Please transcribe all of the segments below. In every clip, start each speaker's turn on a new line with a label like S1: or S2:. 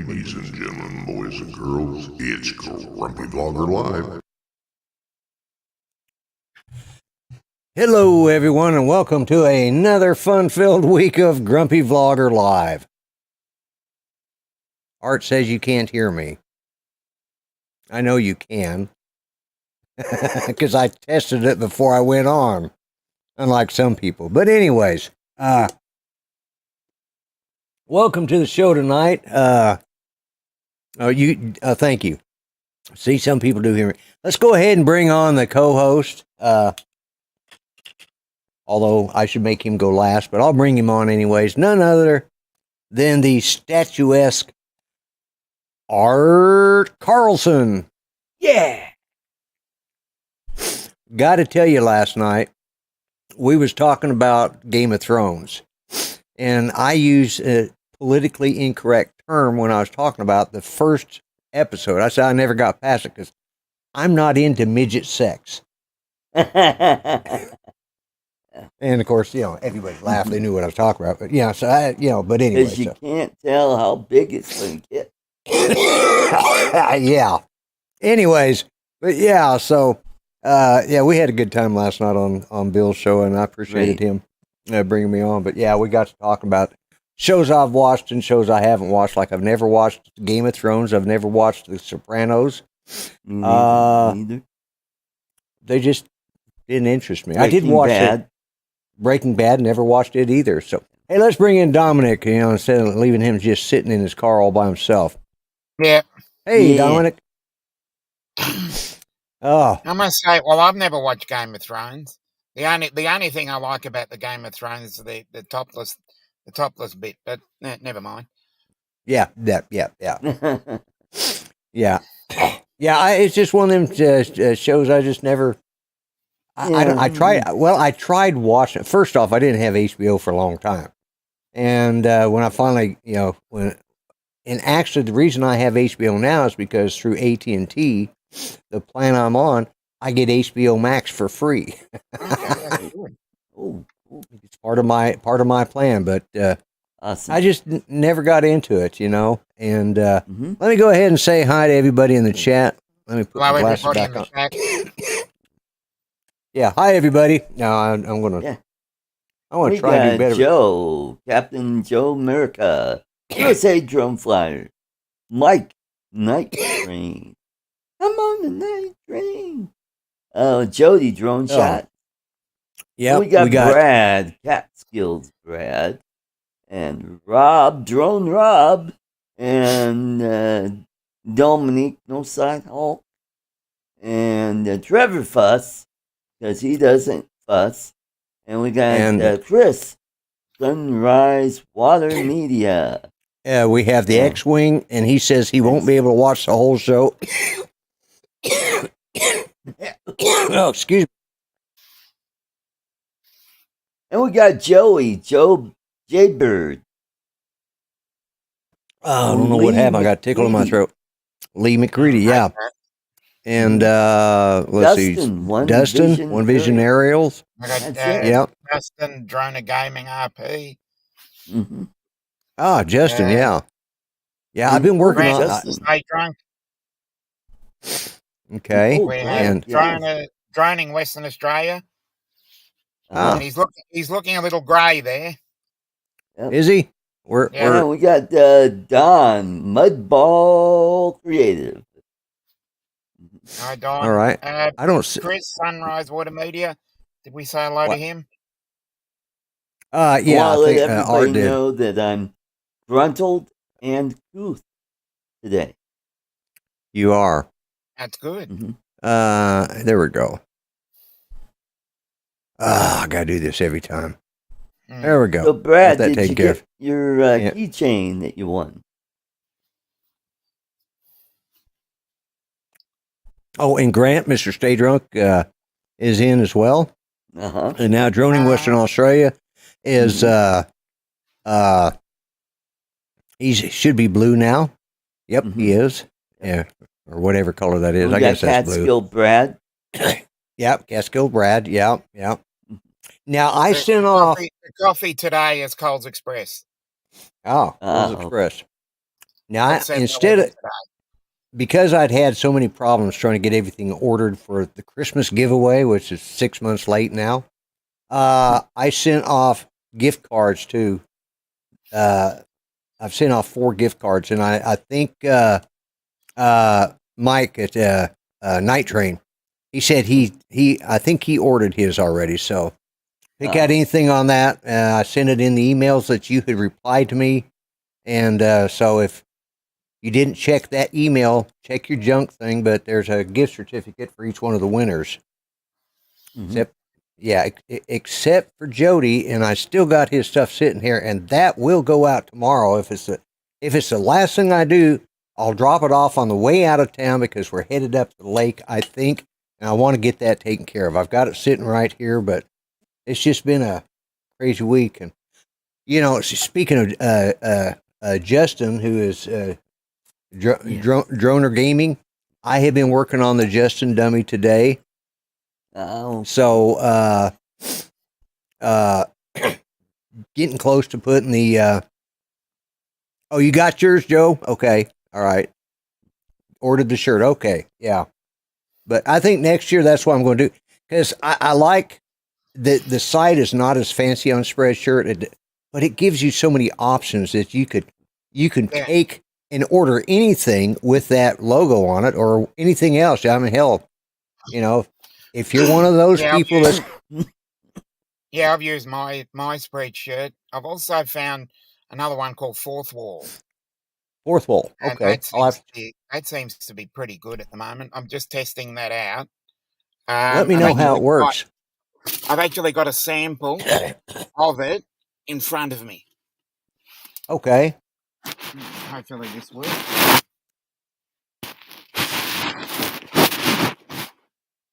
S1: Ladies and gentlemen, boys and girls, it's Grumpy Vlogger Live.
S2: Hello, everyone, and welcome to another fun-filled week of Grumpy Vlogger Live. Art says you can't hear me. I know you can, because I tested it before I went on, unlike some people. But anyways, welcome to the show tonight. Thank you. See, some people do hear me. Let's go ahead and bring on the co-host. Although I should make him go last, but I'll bring him on anyways. None other than the statuesque Art Carlson.
S3: Yeah.
S2: Got to tell you, last night we was talking about Game of Thrones, and I used a politically incorrect term when I was talking about the first episode. I said I never got past it because I'm not into midget sex. And of course, everybody laughed. They knew what I was talking about. But yeah, so but anyway.
S3: Because you can't tell how big it's going to get.
S2: Yeah. Anyways, but yeah, so, we had a good time last night on Bill's show, and I appreciated him bringing me on. But yeah, we got to talk about shows I've watched and shows I haven't watched. Like I've never watched Game of Thrones. I've never watched The Sopranos.
S3: Neither.
S2: They just didn't interest me. I did watch Breaking Bad, never watched it either. So, hey, let's bring in Dominic, instead of leaving him just sitting in his car all by himself.
S4: Yeah.
S2: Hey, Dominic. Oh.
S4: I must say, well, I've never watched Game of Thrones. The only thing I like about the Game of Thrones is the topless bit, but never mind. Yeah.
S2: Yeah. Yeah, it's just one of them shows I just never... I tried watching. First off, I didn't have HBO for a long time, and when I finally, actually the reason I have HBO now is because through AT&T, the plan I'm on, I get HBO Max for free. It's part of my plan, but awesome. I just never got into it, And let me go ahead and say hi to everybody in the chat. Let me put my glasses back on. Yeah, hi everybody. No, I'm gonna. Yeah. I want to try to do better.
S3: Joe, Captain Joe America, USA Drone Flyer, Mike, Night Train. I'm on the night train. Jody, Drone Shot.
S2: Yeah,
S3: we got Brad, Catskills Brad, and Rob, Drone Rob, and Dominique, No Side Hulk, and Trevor Fuss. Because he doesn't fuss. And we got Chris, Sunrise Water Media.
S2: Yeah, we have the X-Wing, and he says he won't be able to watch the whole show. Oh, excuse me.
S3: And we got Joe Jaybird.
S2: Oh, I don't know what happened. I got a tickle in my throat. Lee McCready, yeah. And let's see, Dustin, One Vision Aerials.
S4: Dustin, Drone Gaming RP.
S3: Mm-hmm.
S2: Ah, Justin, yeah. I've been working on.
S4: Stay drunk.
S2: Okay,
S4: and droning Western Australia. And he's looking a little grey there.
S2: Yep. Is he?
S3: We got Don Mudball Creative.
S4: Hi, Don.
S2: All right. I don't see
S4: Chris, Sunrise Water Media. Did we say hello to him?
S2: Yeah.
S3: I think everybody know that I'm gruntled and couth today.
S2: You are.
S4: That's good.
S3: Mm-hmm.
S2: There we go. I gotta do this every time. There we go.
S3: So, Brad, did you get your keychain that you won?
S2: Oh, and Grant, Mr. Stay Drunk, is in as well. And now Droning Western Australia is he should be blue now. Yep, he is. Yeah, or whatever color that is. I guess that's blue.
S3: Catskill Brad.
S2: Yep, Catskill Brad. Yep. Now I sent off
S4: the coffee today is Coles Express.
S2: Oh, Coles Express. Now,
S4: I'd send that
S2: instead
S4: one
S2: of,
S4: today.
S2: because I'd had so many problems trying to get everything ordered for the Christmas giveaway, which is 6 months late now, I sent off gift cards too. I've sent off 4 gift cards, and I think Mike at Night Train, he said I think he ordered his already. So pick out anything on that. I sent it in the emails that you had replied to me, and so if you didn't check that email, check your junk thing. But there's a gift certificate for each one of the winners. Except, yeah, except for Jody, and I still got his stuff sitting here, and that will go out tomorrow. If it's the last thing I do, I'll drop it off on the way out of town because we're headed up to the lake, I think, and I want to get that taken care of. I've got it sitting right here, but it's just been a crazy week. And speaking of Justin, who is Droner Gaming, I have been working on the Justin dummy today.
S3: Oh.
S2: So, getting close to putting the, oh, you got yours, Joe? Okay. All right. Ordered the shirt. Okay. Yeah. But I think next year that's what I'm going to do. Because I like the site is not as fancy on Spreadshirt, but it gives you so many options that you can take and order anything with that logo on it or anything else. I mean, hell, if you're one of those people that's...
S4: Yeah, I've used my Spreadshirt. I've also found another one called Fourth Wall.
S2: Fourth Wall, okay.
S4: That seems to be pretty good at the moment. I'm just testing that out.
S2: Let me know how it works.
S4: I've actually got a sample of it in front of me.
S2: Okay.
S4: Hopefully this works.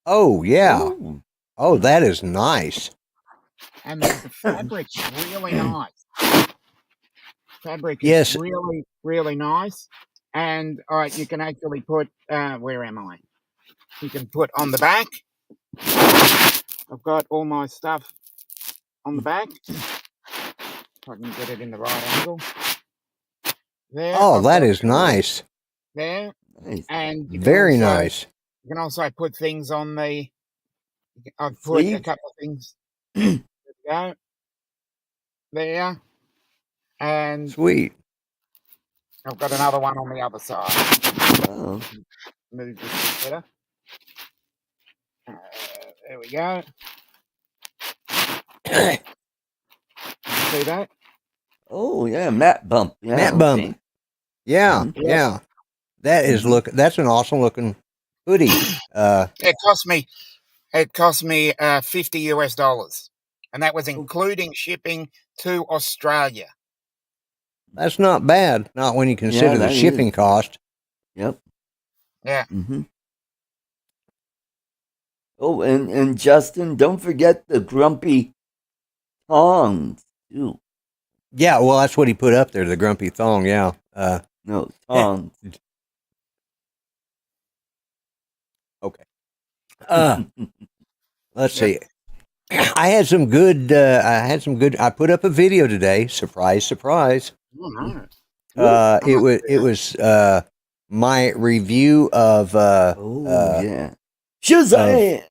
S2: Oh, yeah. Ooh. Oh, that is nice.
S4: And the fabric's really nice. Fabric is really, really nice. And you can actually put, where am I? You can put on the back. I've got all my stuff on the back. If I can get it in the right angle. There.
S2: Oh, that is nice.
S4: There.
S3: Nice.
S4: And
S2: very nice.
S4: You can also put things on the... I've put a couple of things. There we go. There. And
S2: sweet.
S4: I've got another one on the other side.
S3: Oh.
S4: Move this better. There we go. See that?
S3: Oh yeah, matte bump. Yeah,
S2: matte bump. Yeah, yeah. That is that's an awesome looking hoodie.
S4: It cost me $50 and that was including shipping to Australia.
S2: That's not bad, not when you consider the shipping cost.
S3: Yep.
S4: Yeah.
S3: Oh, and Justin, don't forget the grumpy tongs too.
S2: Yeah, well, that's what he put up there, the grumpy thong. Yeah.
S3: No, tongs.
S2: Okay. Let's see. I had some good. I put up a video today. Surprise, surprise. It was my review of Shazam.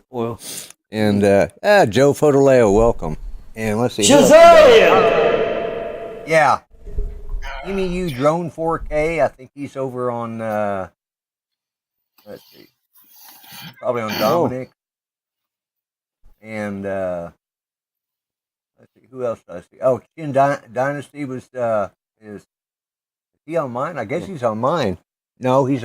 S3: Well,
S2: and Joe Fodoleo, welcome. And let's see.
S3: Shazam!
S2: Yeah. EMU Drone 4K. I think he's over on. Let's see. Probably on Dominic. And let's see, who else does he? Oh, Chin Dynasty is he on mine? I guess he's on mine. No, I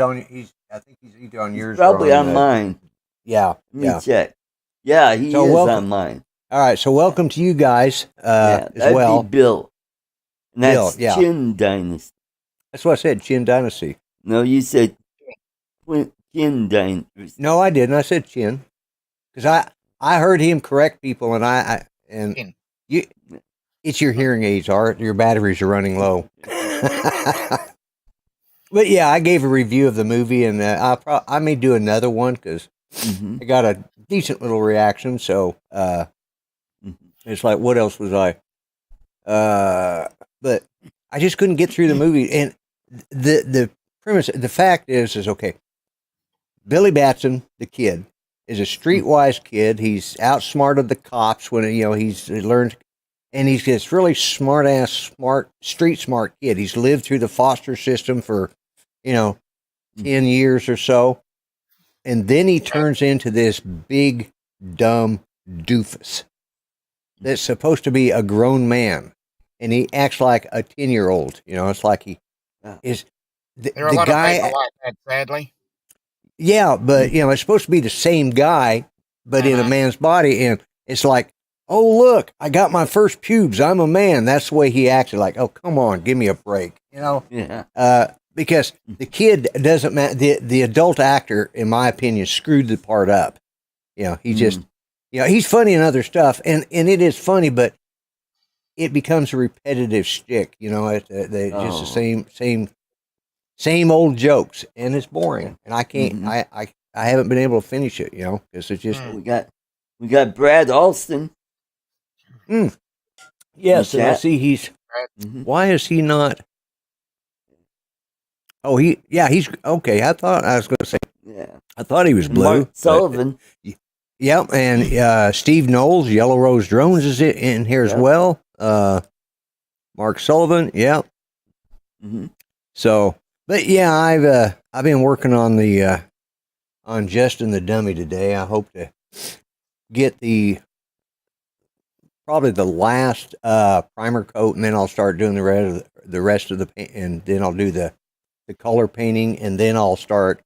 S2: think he's either on yours
S3: probably
S2: or
S3: on mine.
S2: Yeah.
S3: Let me check. Yeah, he is on mine.
S2: All right, so welcome to you guys as well.
S3: Be Bill. And that's
S2: Bill,
S3: Chin Dynasty.
S2: That's what I said, Chin Dynasty.
S3: No, you said Chin Dynasty.
S2: No, I didn't. I said Chin. Because I heard him correct people, and it's your hearing aids, Art. Your batteries are running low. But yeah, I gave a review of the movie, and I may do another one because I got a decent little reaction. So it's like, what else was I? But I just couldn't get through the movie. And the premise, the fact is okay. Billy Batson, the kid, is a streetwise kid. He's outsmarted the cops when he's learned, and he's this really street smart kid. He's lived through the foster system for 10 years or so, and then he turns into this big dumb doofus that's supposed to be a grown man, and he acts like a 10-year-old. It's like he is
S4: there are a lot of people like that, sadly.
S2: Yeah, but it's supposed to be the same guy, but in a man's body, and it's like, oh look, I got my first pubes. I'm a man. That's the way he acted. Like, oh come on, give me a break.
S3: Yeah.
S2: Because the kid doesn't matter. The adult actor, in my opinion, screwed the part up. He just, he's funny in other stuff, and it is funny, but it becomes a repetitive shtick. Just the same old jokes, and it's boring, and I can't. I haven't been able to finish it, because it's just
S3: we got Brad Alston.
S2: Yes, and I see he's. Why is he not? Oh, he's okay. I thought I was going to say.
S3: Yeah,
S2: I thought he was blue.
S3: Mark Sullivan.
S2: Yep, and Steve Knowles, Yellow Rose Drones is in here as well. Mark Sullivan, yeah. So, but yeah, I've been working on the on Justin the Dummy today. I hope to get probably the last primer coat, and then I'll start doing the rest of the paint, and then I'll do the color painting, and then I'll start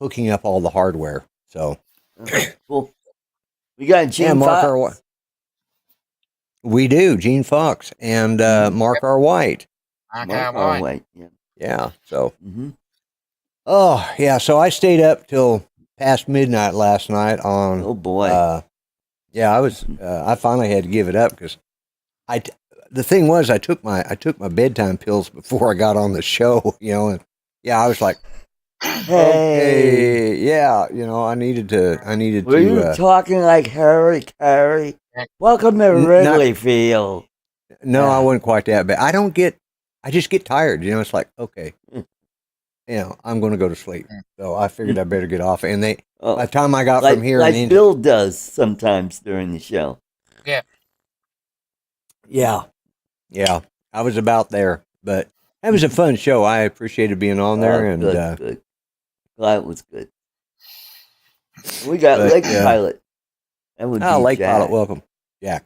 S2: hooking up all the hardware. So.
S3: Cool. We got Gene Fox.
S2: We do, Gene Fox and Mark R. White.
S4: Mark R. White.
S2: Yeah. So. Oh yeah. So I stayed up till past midnight last night on.
S3: Oh boy.
S2: Yeah, I was. I finally had to give it up because the thing was I took my bedtime pills before I got on the show. And yeah, I was like. Hey, yeah, I needed to.
S3: Were you talking like Harry Carey? Welcome to Wrigleyfield.
S2: No, I wasn't quite that bad. I just get tired. It's like, okay, I'm going to go to sleep. So I figured I better get off. And by the time I got from here,
S3: like Bill does sometimes during the show.
S2: Yeah. I was about there, but it was a fun show. I appreciated being on there, and
S3: good. Glad it was good. We got Lake Pilot. That would be
S2: Lake
S3: Jack.
S2: Pilot, welcome, Jack.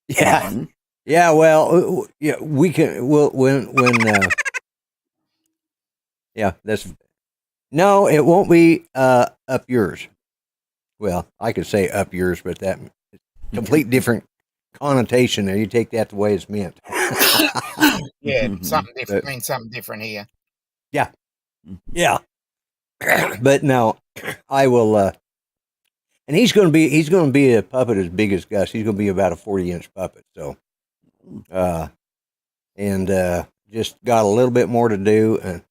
S2: Yeah, yeah. Well, yeah, we can. When. Yeah, that's. No, it won't be up yours. Well, I could say up yours, but that complete different connotation there. You take that the way it's meant.
S4: Yeah, something different means something different here.
S2: Yeah. But no, I will. And he's going to be a puppet as big as Gus. He's going to be about a 40-inch puppet. So, and just got a little bit more to do. And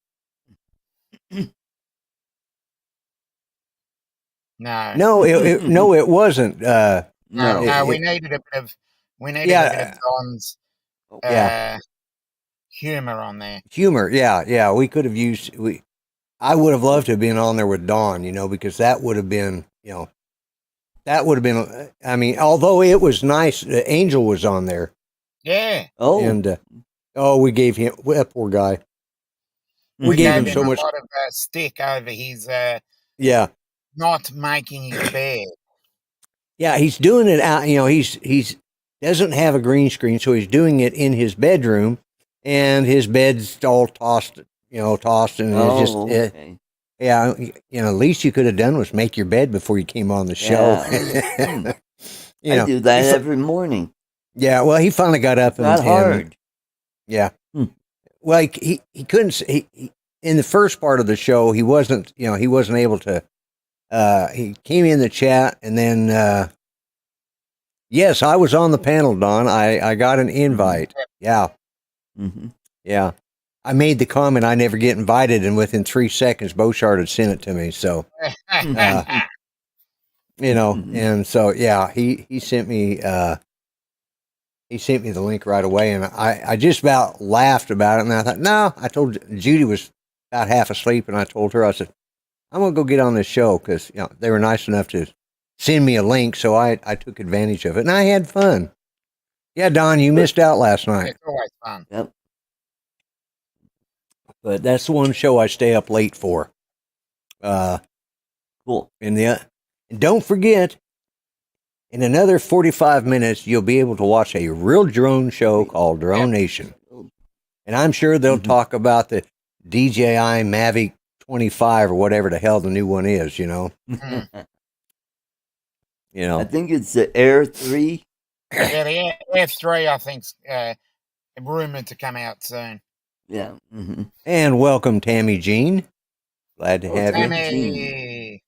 S4: no,
S2: it wasn't.
S4: No, we needed a bit of Don's humor on there.
S2: Humor, yeah. We could have used. I would have loved to have been on there with Don, because that would have been, I mean, although it was nice, Angel was on there.
S4: Yeah.
S2: Oh. And we gave him, poor guy. We gave him so much.
S4: A lot of stick over his. Not making his bed.
S2: Yeah, he's doing it out. He's doesn't have a green screen, so he's doing it in his bedroom, and his bed's all tossed, and it's just.
S3: Okay.
S2: At least you could have done was make your bed before you came on the show.
S3: I do that every morning.
S2: Yeah, well, he finally got up.
S3: Not hard.
S2: Yeah. Well, he couldn't. He in the first part of the show, he wasn't able to. He came in the chat, and then yes, I was on the panel, Don. I got an invite. Yeah. Yeah. I made the comment I never get invited, and within 3 seconds, Beauchard had sent it to me. So, You know, and so yeah, he sent me the link right away, and I just about laughed about it, and I thought, no, I told Judy was about half asleep, and I told her, I said, I'm gonna go get on this show because they were nice enough to send me a link, so I took advantage of it, and I had fun. Yeah, Don, you missed out last night.
S4: It's always fun.
S3: Yep.
S2: But that's the one show I stay up late for.
S3: Cool.
S2: And don't forget, in another 45 minutes, you'll be able to watch a real drone show called Drone Nation. And I'm sure they'll talk about the DJI Mavic 25 or whatever the hell the new one is, you know.
S3: I think it's the Air 3.
S4: Yeah, the F3, I think's rumored to come out soon.
S3: Yeah.
S2: And welcome, Tammy Jean. Glad to have
S4: Tammy.
S2: you.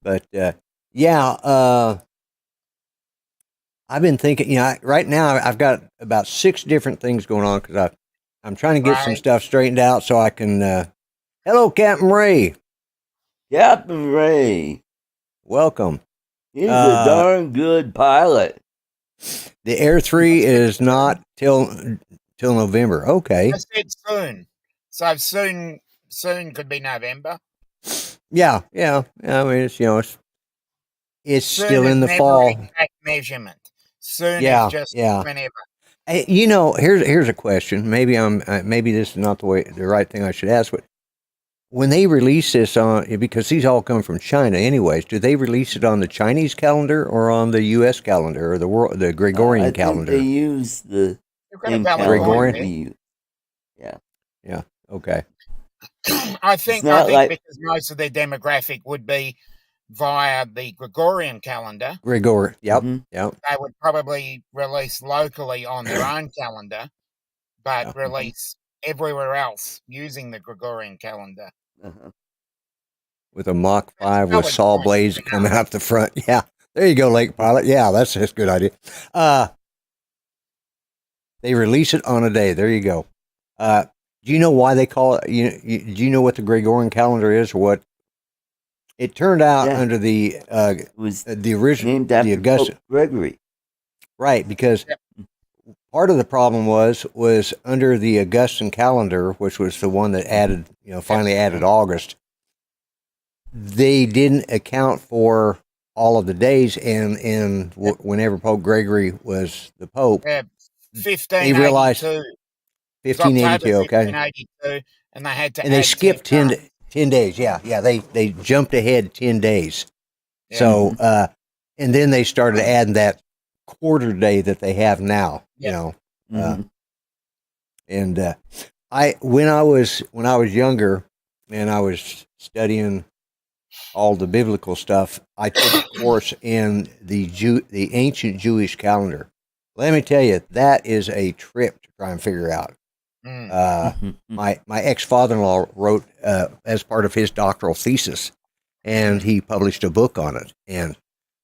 S2: But I've been thinking. Right now I've got about 6 different things going on because I'm trying to get some stuff straightened out so I can. Hello, Captain Ray.
S3: Captain Ray.
S2: Welcome.
S3: He's a darn good pilot.
S2: The Air 3 is not till November. Okay.
S4: I said soon. So soon could be November.
S2: Yeah. I mean, it's
S4: Soon
S2: still in the
S4: never
S2: fall.
S4: Exact measurement. Soon is just whenever.
S2: Hey, here's a question. Maybe maybe this is not the right thing I should ask, but when they release this because these all come from China anyways, do they release it on the Chinese calendar or on the U.S. calendar or the Gregorian calendar?
S3: I think they use the same
S2: Gregorian. Yeah. Okay.
S4: I think because most of their demographic would be via the Gregorian calendar.
S2: Yep. Yep.
S4: They would probably release locally on their own calendar, but release everywhere else using the Gregorian calendar.
S2: With a Mach 5 with saw blades coming out the front. Yeah. There you go, Lake Pilot. Yeah, that's a good idea. They release it on a day. There you go. Do you know why they call it? Do you know what the Gregorian calendar is, or what? It turned out under the original,
S3: named after
S2: the Augustan
S3: Pope Gregory,
S2: right? Because part of the problem was under the Augustan calendar, which was the one that added, finally added August. They didn't account for all of the days, and whenever Pope Gregory was the Pope,
S4: 1582.
S2: They realized 1582. Okay,
S4: 1582, and they had to.
S2: And they skipped 10 days. Yeah. They jumped ahead 10 days. Yeah. So, and then they started adding that quarter day that they have now. And when I was younger and I was studying all the biblical stuff, I took a course in the ancient Jewish calendar. Let me tell you, that is a trip to try and figure out. My ex-father-in-law wrote as part of his doctoral thesis, and he published a book on it. And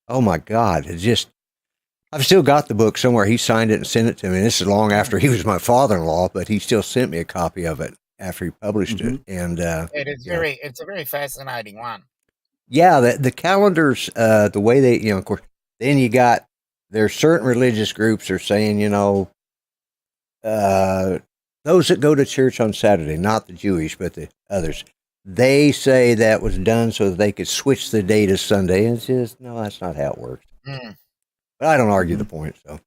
S2: oh my God, I've still got the book somewhere. He signed it and sent it to me. This is long after he was my father-in-law, but he still sent me a copy of it after he published it. And
S4: it's a very fascinating one.
S2: Yeah, the calendars, the way they, of course, then there's certain religious groups are saying, those that go to church on Saturday, not the Jewish, but the others, they say that was done so that they could switch the day to Sunday. And it's just, no, that's not how it works. But I don't argue the point. So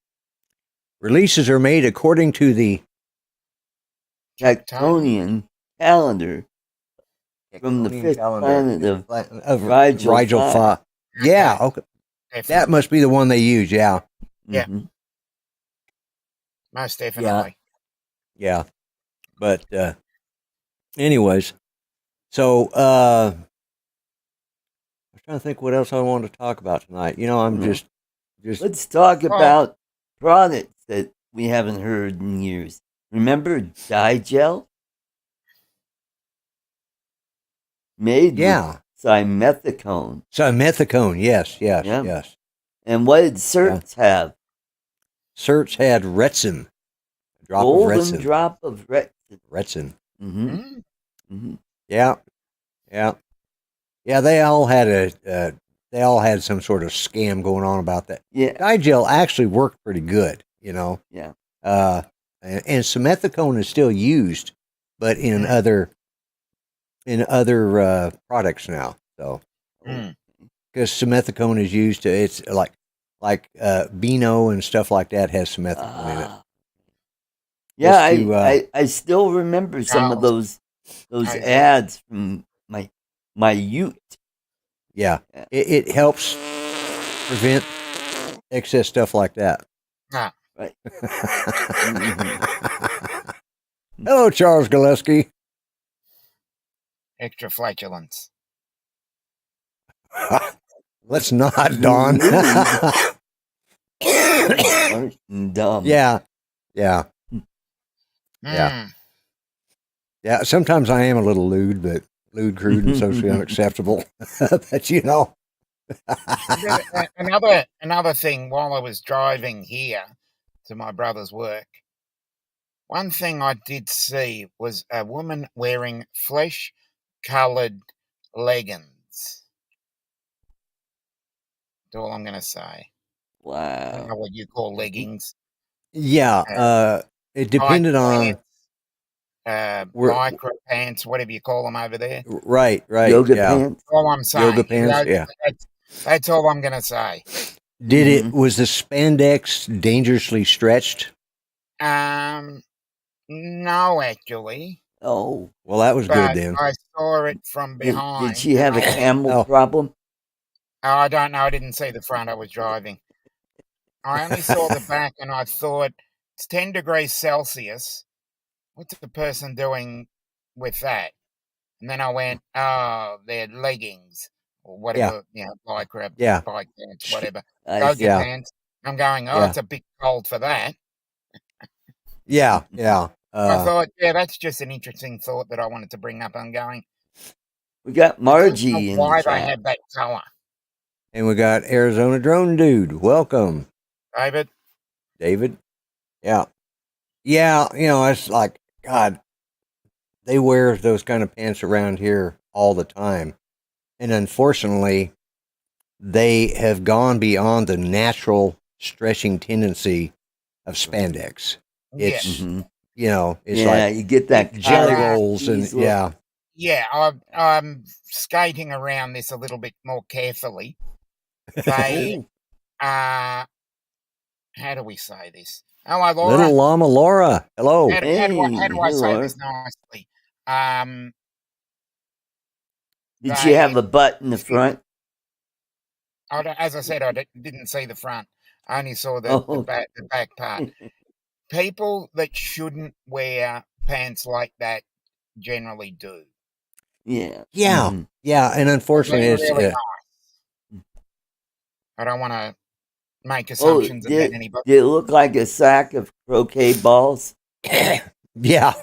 S2: releases are made according to the
S3: Tectonian calendar from the fifth planet of Rigel
S2: 5. Yeah, okay. That must be the one they use. Yeah.
S4: Yeah. Most definitely.
S2: Yeah. But anyways, so I was trying to think what else I wanted to talk about tonight. I'm just
S3: let's talk about products that we haven't heard in years. Remember Digel? Made with simethicone.
S2: Simethicone, yes.
S3: And what did Certs have?
S2: Certs had Retsin.
S3: Golden drop of
S2: Retsin. Yeah. They all had they all had some sort of scam going on about that.
S3: Yeah.
S2: Digel actually worked pretty good, you know.
S3: Yeah.
S2: And simethicone is still used, but in other products now. So because simethicone is used to, it's like Beano and stuff like that has simethicone in it.
S3: Yeah, I still remember some of those ads from my youth.
S2: Yeah, it helps prevent excess stuff like that.
S3: Right.
S2: Hello, Charles Gillespie.
S4: Extra flatulence.
S2: Let's not, Don.
S3: Dumb.
S2: Yeah. Sometimes I am a little lewd, but lewd, crude, and socially unacceptable. But you know.
S4: Another thing, while I was driving here to my brother's work, one thing I did see was a woman wearing flesh-coloured leggings. That's all I'm going to say.
S3: Wow.
S4: I don't know what you call leggings.
S2: Yeah, it depended on
S4: lycra pants, whatever you call them over there.
S2: Right.
S3: Yoga pants.
S4: All I'm saying.
S2: Yoga pants. Yeah.
S4: That's all I'm going to say.
S2: Was the spandex dangerously stretched?
S4: No, actually.
S3: Oh,
S2: well, that was good then.
S4: I saw it from behind.
S3: Did she have a camel problem?
S4: Oh, I don't know. I didn't see the front. I was driving. I only saw the back, and I thought it's 10 degrees Celsius. What's the person doing with that? And then I went, oh, they're leggings or whatever, lycra, bike pants, whatever. Yoga pants. I'm going, it's a bit cold for that.
S2: Yeah.
S4: I thought, that's just an interesting thought that I wanted to bring up. I'm going.
S3: We got Margie in the
S4: why
S3: chat.
S4: they have that color.
S2: And we got Arizona Drone Dude. Welcome.
S4: David.
S2: Yeah. It's like, God, they wear those kind of pants around here all the time. And unfortunately, they have gone beyond the natural stretching tendency of spandex. It's, it's like
S3: you get that
S2: jelly rolls and
S4: Yeah, I'm skating around this a little bit more carefully. They, how do we say this? Hello, Laura.
S2: Little Llama Laura. Hello.
S4: How do I say this nicely?
S3: Did she have a butt in the front?
S4: As I said, I didn't see the front. I only saw the back part. People that shouldn't wear pants like that generally do.
S3: Yeah.
S2: Yeah, and unfortunately, it's
S4: really nice. I don't want to make assumptions about anybody.
S3: Did it look like a sack of croquet balls?
S2: Yeah.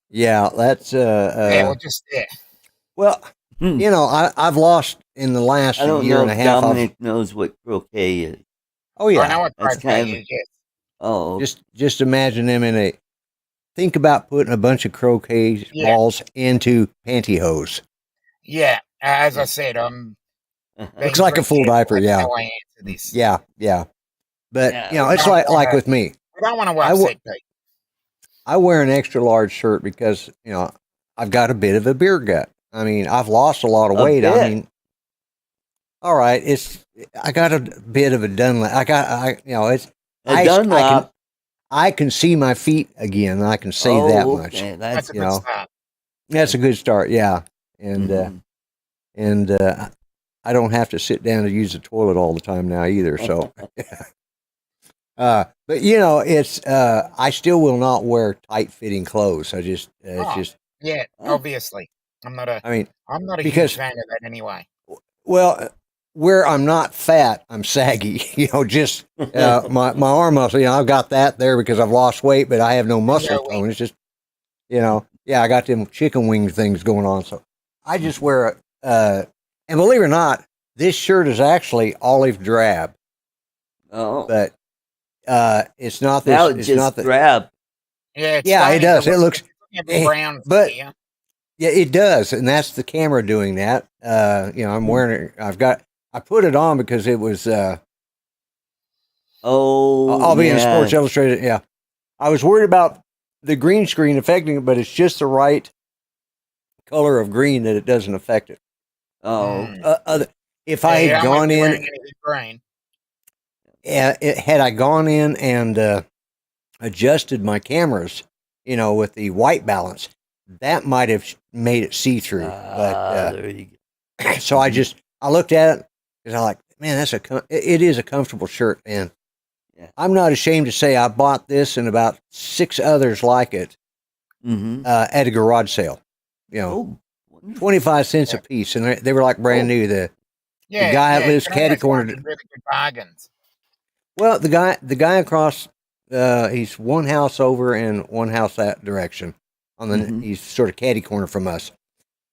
S2: Yeah, that's
S4: we're just there.
S2: Well, I've lost in the last year and a half.
S3: Dominic knows what croquet is.
S2: Oh yeah,
S4: I know what croquet is. Yes.
S3: Oh,
S2: just imagine them think about putting a bunch of croquet balls into pantyhose.
S4: Yeah, as I said,
S2: looks like a full diaper. Yeah.
S4: How I answer this.
S2: Yeah. But it's like with me.
S4: I don't want to upset people.
S2: I wear an extra large shirt because I've got a bit of a beer gut. I mean, I've lost a lot of weight. I mean, all right, I got a bit of a Dunlop.
S3: Dunlop.
S2: I can see my feet again. I can say that much.
S4: That's a good start.
S2: That's a good start. Yeah, and I don't have to sit down to use the toilet all the time now either. So, but it's I still will not wear tight fitting clothes. I just
S4: obviously I'm not a huge fan of that anyway.
S2: Well, where I'm not fat, I'm saggy. Just my arm muscle. I've got that there because I've lost weight, but I have no muscle tone. It's just, I got them chicken wing things going on. So I just wear it. And believe it or not, this shirt is actually olive drab.
S3: Oh,
S2: but it's not this.
S3: Now
S2: it's
S3: just
S2: not the
S3: drab.
S4: Yeah,
S2: it does. It looks
S4: brown.
S2: but Yeah, it does, and that's the camera doing that. I'm wearing it. I put it on because it was. I'll be in Sports Illustrated. Yeah, I was worried about the green screen affecting it, but it's just the right color of green that it doesn't affect it.
S3: Oh,
S2: if I had gone in,
S4: green.
S2: Had I gone in and adjusted my cameras, with the white balance, that might have made it see through. But
S3: there you go.
S2: So I looked at it because I like, man, it is a comfortable shirt, man. Yeah. I'm not ashamed to say I bought this and about 6 others like it at a garage sale. 25 cents a piece, and they were like brand new. The guy that lives catty corner.
S4: Really good bargains.
S2: Well, the guy across, he's one house over and one house that direction. He's sort of catty corner from us.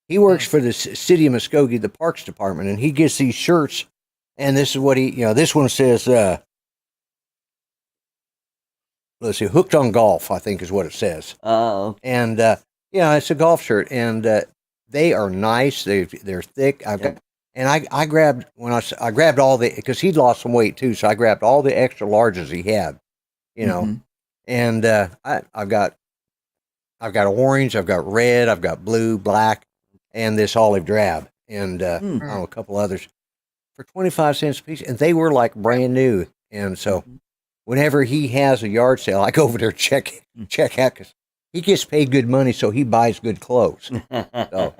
S2: He works for the city of Muskogee, the Parks Department, and he gets these shirts. And this is what this one says. Let's see, hooked on golf, I think is what it says.
S3: Oh,
S2: and it's a golf shirt, and they are nice. They're thick. I grabbed I grabbed all because he'd lost some weight too, so I grabbed all the extra larges he had, and I've got orange, I've got red, I've got blue, black, and this olive drab, and a couple others for 25 cents a piece, and they were like brand new. And so whenever he has a yard sale, I go over there check out because he gets paid good money, so he buys good clothes. So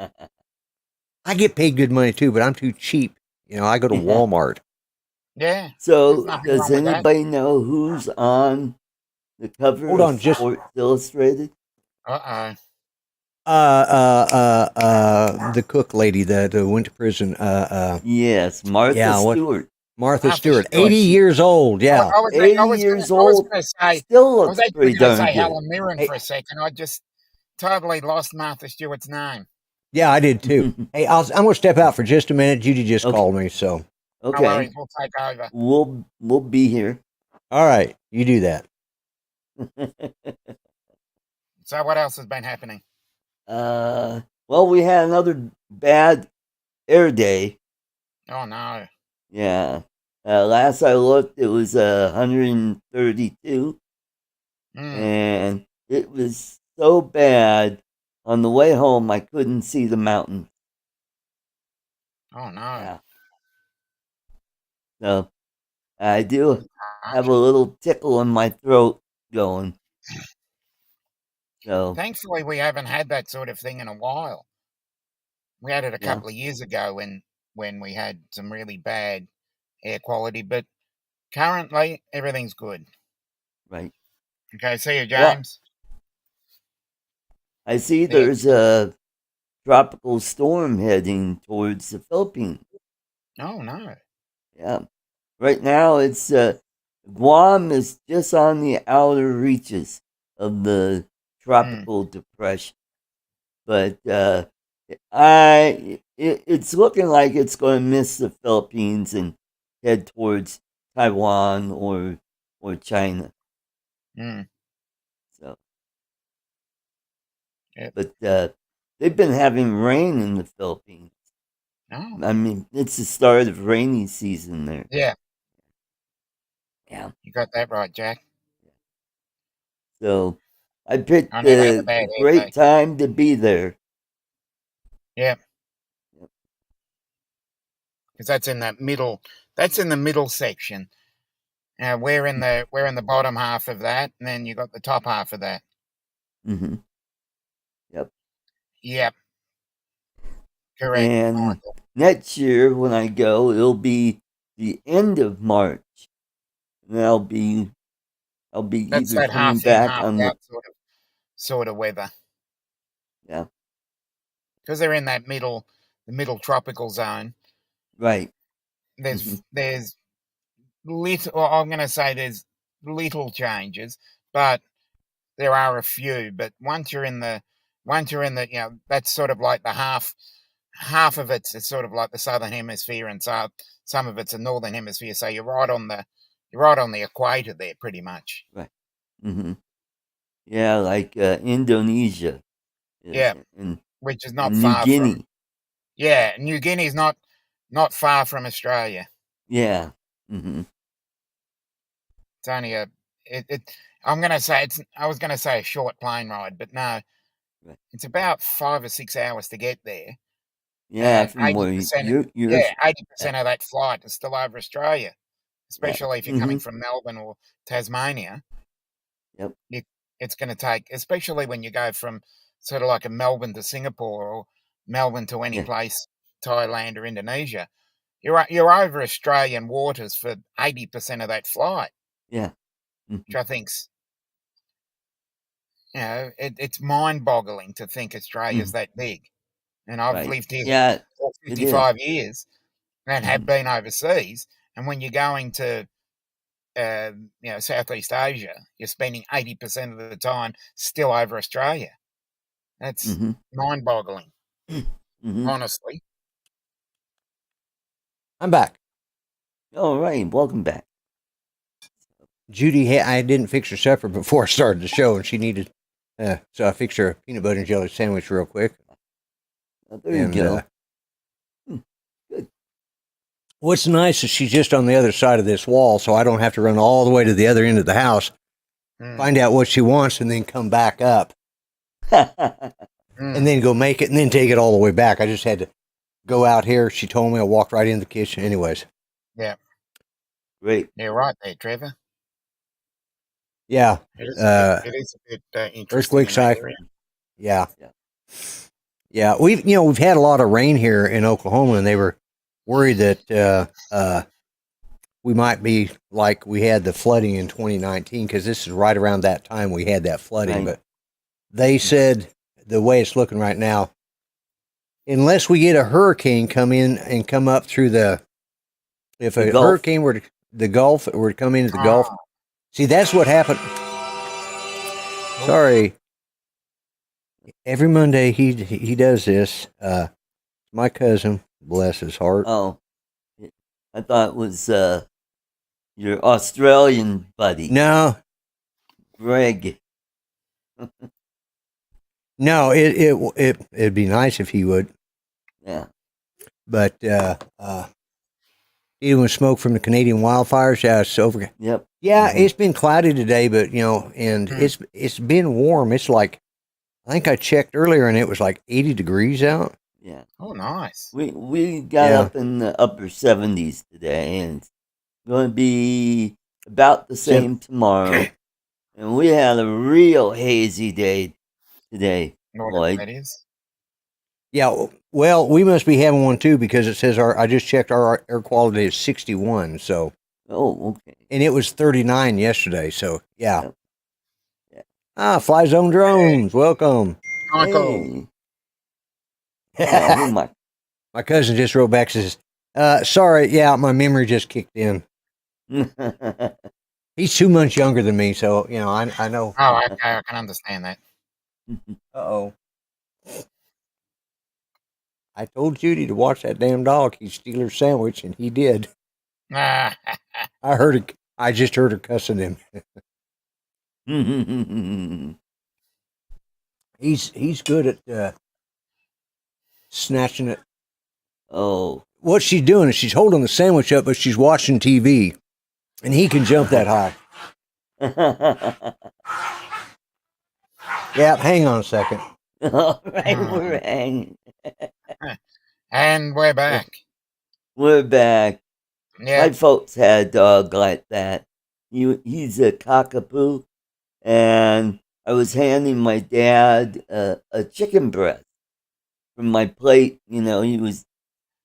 S2: I get paid good money too, but I'm too cheap. I go to Walmart.
S4: Yeah.
S3: So does anybody know who's on the cover of Sports Illustrated?
S2: The cook lady that went to prison.
S3: Yes, Martha Stewart.
S2: Martha Stewart, 80 years old. Yeah,
S3: 80 years old. Still looks pretty darn good.
S4: Helen Mirren for a second. I just totally lost Martha Stewart's name.
S2: Yeah, I did too. Hey, I'm going to step out for just a minute. Judy just called me, so.
S3: Okay.
S4: No worries, we'll take over.
S3: We'll be here.
S2: All right, you do that.
S4: So what else has been happening?
S3: Well, we had another bad air day.
S4: Oh no.
S3: Yeah. Last I looked, it was 132, and it was so bad. On the way home, I couldn't see the mountain.
S4: Oh no.
S3: Yeah. So I do have a little tickle in my throat going. So
S4: thankfully, we haven't had that sort of thing in a while. We had it a couple of years ago when we had some really bad air quality, but currently everything's good.
S3: Right.
S4: Okay, see you, James.
S3: I see there's a tropical storm heading towards the Philippines.
S4: Oh no.
S3: Yeah. Right now it's Guam is just on the outer reaches of the tropical depression. But it's looking like it's going to miss the Philippines and head towards Taiwan or China. So, but they've been having rain in the Philippines.
S4: Oh.
S3: I mean, it's the start of rainy season there.
S4: Yeah.
S3: Yeah.
S4: You got that right, Jack.
S3: So I picked a great time to be there.
S4: Yeah. Because that's in that middle. That's in the middle section. We're in the bottom half of that, and then you got the top half of that.
S3: Mm-hmm. Yep.
S4: Yep. Correct.
S3: And next year when I go, it'll be the end of March, and I'll be
S4: that's
S3: either
S4: that
S3: coming back on the
S4: sort of weather.
S3: Yeah.
S4: Because they're in that the middle tropical zone.
S3: Right.
S4: There's little. I'm going to say there's little changes, but there are a few. But once you're in the, that's sort of like the half of it's sort of like the southern hemisphere, and so some of it's the northern hemisphere. So you're right on the equator there, pretty much.
S3: Right. Mm-hmm. Yeah, like Indonesia.
S4: Yeah.
S3: And
S4: which is not
S3: New
S4: far
S3: Guinea.
S4: from. Yeah, New Guinea's not far from Australia.
S3: Yeah. Mm-hmm.
S4: It's only a. I'm going to say it's. I was going to say a short plane ride, but no,
S3: Right.
S4: it's about 5 or 6 hours to get there.
S3: Yeah,
S4: And
S3: from where
S4: 80%,
S3: you're
S4: 80% of that flight is still over Australia, especially if you're coming
S3: Mm-hmm.
S4: from Melbourne or Tasmania.
S3: Yep.
S4: It's going to take, especially when you go from sort of like a Melbourne to Singapore or Melbourne to any
S3: Yeah.
S4: place, Thailand or Indonesia. You're over Australian waters for 80% of that flight,
S3: Yeah.
S4: which
S3: Mm-hmm.
S4: I think's, it's mind-boggling to think Australia's that big. And I've
S3: Right.
S4: lived here
S3: Yeah,
S4: for
S3: it is.
S4: 55 years and have
S3: Mm-hmm.
S4: been overseas. And when you're going to, Southeast Asia, you're spending 80% of the time still over Australia. That's
S3: Mm-hmm.
S4: mind-boggling,
S3: Mm-hmm.
S4: honestly.
S2: I'm back.
S3: All right, welcome back.
S2: Judy, I didn't fix her supper before I started the show, and she needed, so I fixed her a peanut butter and jelly sandwich real quick.
S3: Oh, there you go. Good.
S2: What's nice is she's just on the other side of this wall, so I don't have to run all the way to the other end of the house, find out what she wants, and then come back up, and then go make it, and then take it all the way back. I just had to go out here. She told me I walked right in the kitchen. Anyways.
S4: Yeah.
S3: Great.
S4: You're right there, Trevor.
S2: Yeah.
S4: It is a bit interesting.
S2: Earthquake cycle. Yeah. Yeah. We've had a lot of rain here in Oklahoma, and they were worried that we might be like we had the flooding in 2019, because this is right around that time we had that flooding.
S3: Right.
S2: But they said the way it's looking right now, unless we get a hurricane come in and come up through if a
S3: Gulf.
S2: hurricane were to the Gulf, were to come into the Gulf. See, that's what happened. Sorry. Every Monday he does this. My cousin, bless his heart.
S3: Oh, I thought it was your Australian buddy.
S2: No,
S3: Greg.
S2: no, it'd be nice if he would.
S3: Yeah.
S2: But even with smoke from the Canadian wildfires, yeah, it's over.
S3: Yep.
S2: Yeah, it's been cloudy today, but and it's been warm. It's like, I think I checked earlier, and it was like 80 degrees out.
S3: Yeah.
S4: Oh, nice.
S3: We got up in the upper 70s today, and it's going to be about the same tomorrow. And we had a real hazy day today, Lloyd.
S4: That is.
S2: Yeah, well, we must be having one too, because it says I just checked, our air quality is 61. So.
S3: Oh, okay.
S2: And it was 39 yesterday. So yeah.
S3: Yeah.
S2: Fly Zone Drones, welcome.
S3: Hey. Oh,
S2: my cousin just wrote back, says, sorry, yeah, my memory just kicked in. He's 2 months younger than me, so I know.
S4: Oh, okay, I can understand that.
S2: Uh-oh. I told Judy to watch that damn dog. He'd steal her sandwich, and he did. I just heard her cussing him. He's good at snatching it.
S3: Oh.
S2: What she's doing is she's holding the sandwich up, but she's watching TV, and he can jump that high. Yeah, hang on a second.
S3: All right, we're hanging.
S4: And we're back.
S3: We're back.
S4: Yeah.
S3: My folks had a dog like that. He's a cockapoo, and I was handing my dad a chicken breast from my plate. He was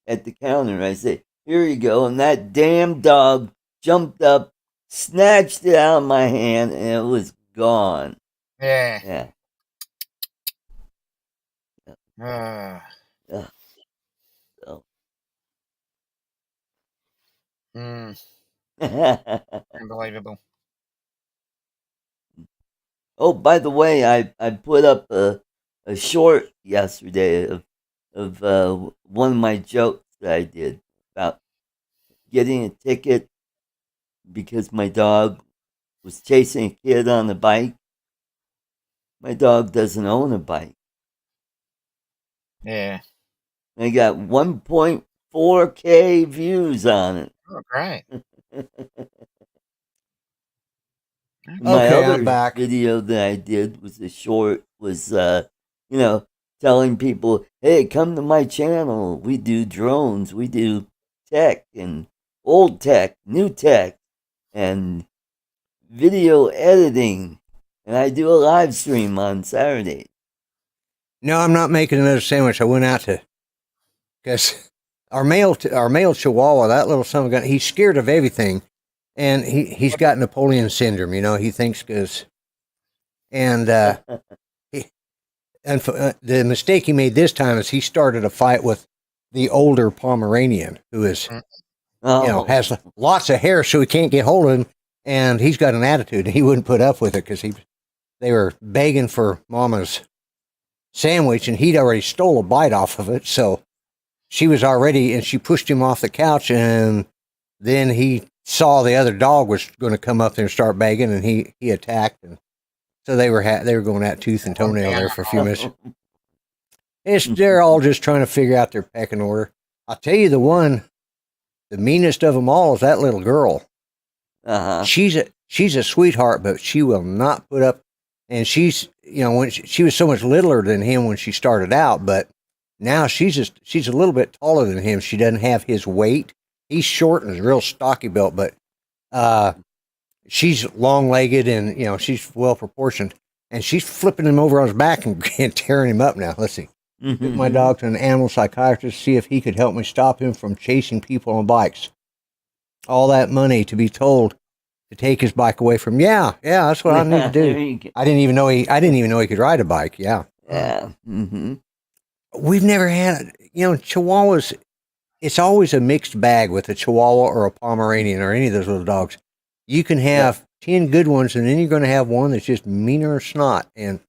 S3: at the counter. I said, "Here you go," and that damn dog jumped up, snatched it out of my hand, and it was gone.
S4: Yeah.
S3: Yeah. So.
S4: Unbelievable.
S3: Oh, by the way, I put up a short yesterday of one of my jokes that I did about getting a ticket because my dog was chasing a kid on a bike. My dog doesn't own a bike.
S4: Yeah.
S3: They got 1.4K views on it.
S4: Oh, great.
S3: My
S2: Okay,
S3: other
S2: I'm back.
S3: video that I did was telling people, hey, come to my channel. We do drones, we do tech and old tech, new tech, and video editing. And I do a live stream on Saturday.
S2: No, I'm not making another sandwich. I went out to, because our male Chihuahua, that little son of a gun, he's scared of everything, and he's got Napoleon syndrome. He thinks and the mistake he made this time is he started a fight with the older Pomeranian who is, has lots of hair, so he can't get hold of him, and he's got an attitude, and he wouldn't put up with it because they were begging for Mama's sandwich, and he'd already stole a bite off of it, so she pushed him off the couch, and then he saw the other dog was going to come up there and start begging, and he attacked, and so they were going at tooth and toenail there for a few minutes. They're all just trying to figure out their pecking order. I'll tell you the meanest of them all is that little girl.
S3: Uh-huh.
S2: She's a sweetheart, but she will not put up. And she's, when she was so much littler than him when she started out, but now she's a little bit taller than him. She doesn't have his weight. He's short and is real stocky built, but she's long-legged and, she's well-proportioned. And she's flipping him over on his back and tearing him up now. Let's see. Took my dog to an animal psychiatrist to see if he could help me stop him from chasing people on bikes. All that money to be told to take his bike away from. Yeah, that's what I need to do. I didn't even know he could ride a bike. Yeah.
S3: Yeah. Mm-hmm.
S2: We've never had, Chihuahuas. It's always a mixed bag with a Chihuahua or a Pomeranian or any of those little dogs. You can have 10 good ones, and then you're going to have one that's just meaner or snot. And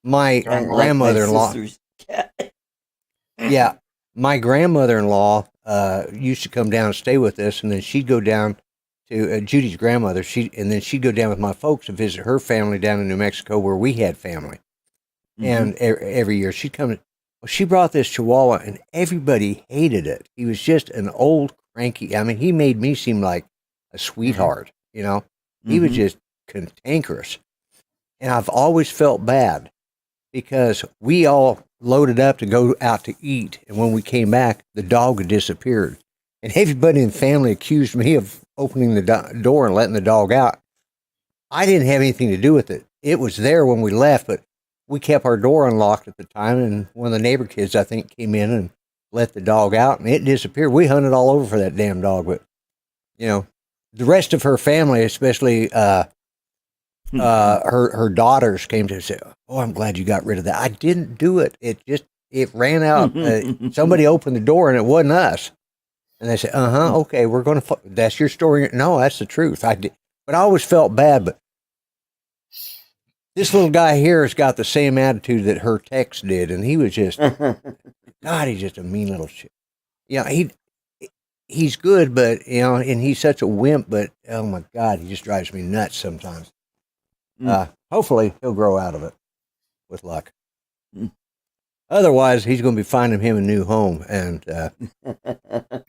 S2: my grandmother-in-law. Yeah, my grandmother-in-law used to come down and stay with us, and then she'd go down to Judy's grandmother. And then she'd go down with my folks to visit her family down in New Mexico, where we had family. Mm-hmm. And every year she'd come. She brought this Chihuahua, and everybody hated it. He was just an old cranky. I mean, he made me seem like a sweetheart. He was just cantankerous, and I've always felt bad because we all loaded up to go out to eat, and when we came back, the dog had disappeared, and everybody in the family accused me of opening the door and letting the dog out. I didn't have anything to do with it. It was there when we left, but we kept our door unlocked at the time, and one of the neighbor kids, I think, came in and let the dog out, and it disappeared. We hunted all over for that damn dog, but, the rest of her family, especially her daughters, came to say, "Oh, I'm glad you got rid of that." I didn't do it. It ran out. Somebody opened the door, and it wasn't us. And they said, okay, we're going to, that's your story. No, that's the truth. I did, but I always felt bad, but this little guy here has got the same attitude that her Tex did, and he was just, God, he's just a mean little shit. He's good, but, and he's such a wimp, but, oh my God, he just drives me nuts sometimes. Hopefully he'll grow out of it with luck. Otherwise, he's going to be finding him a new home, and,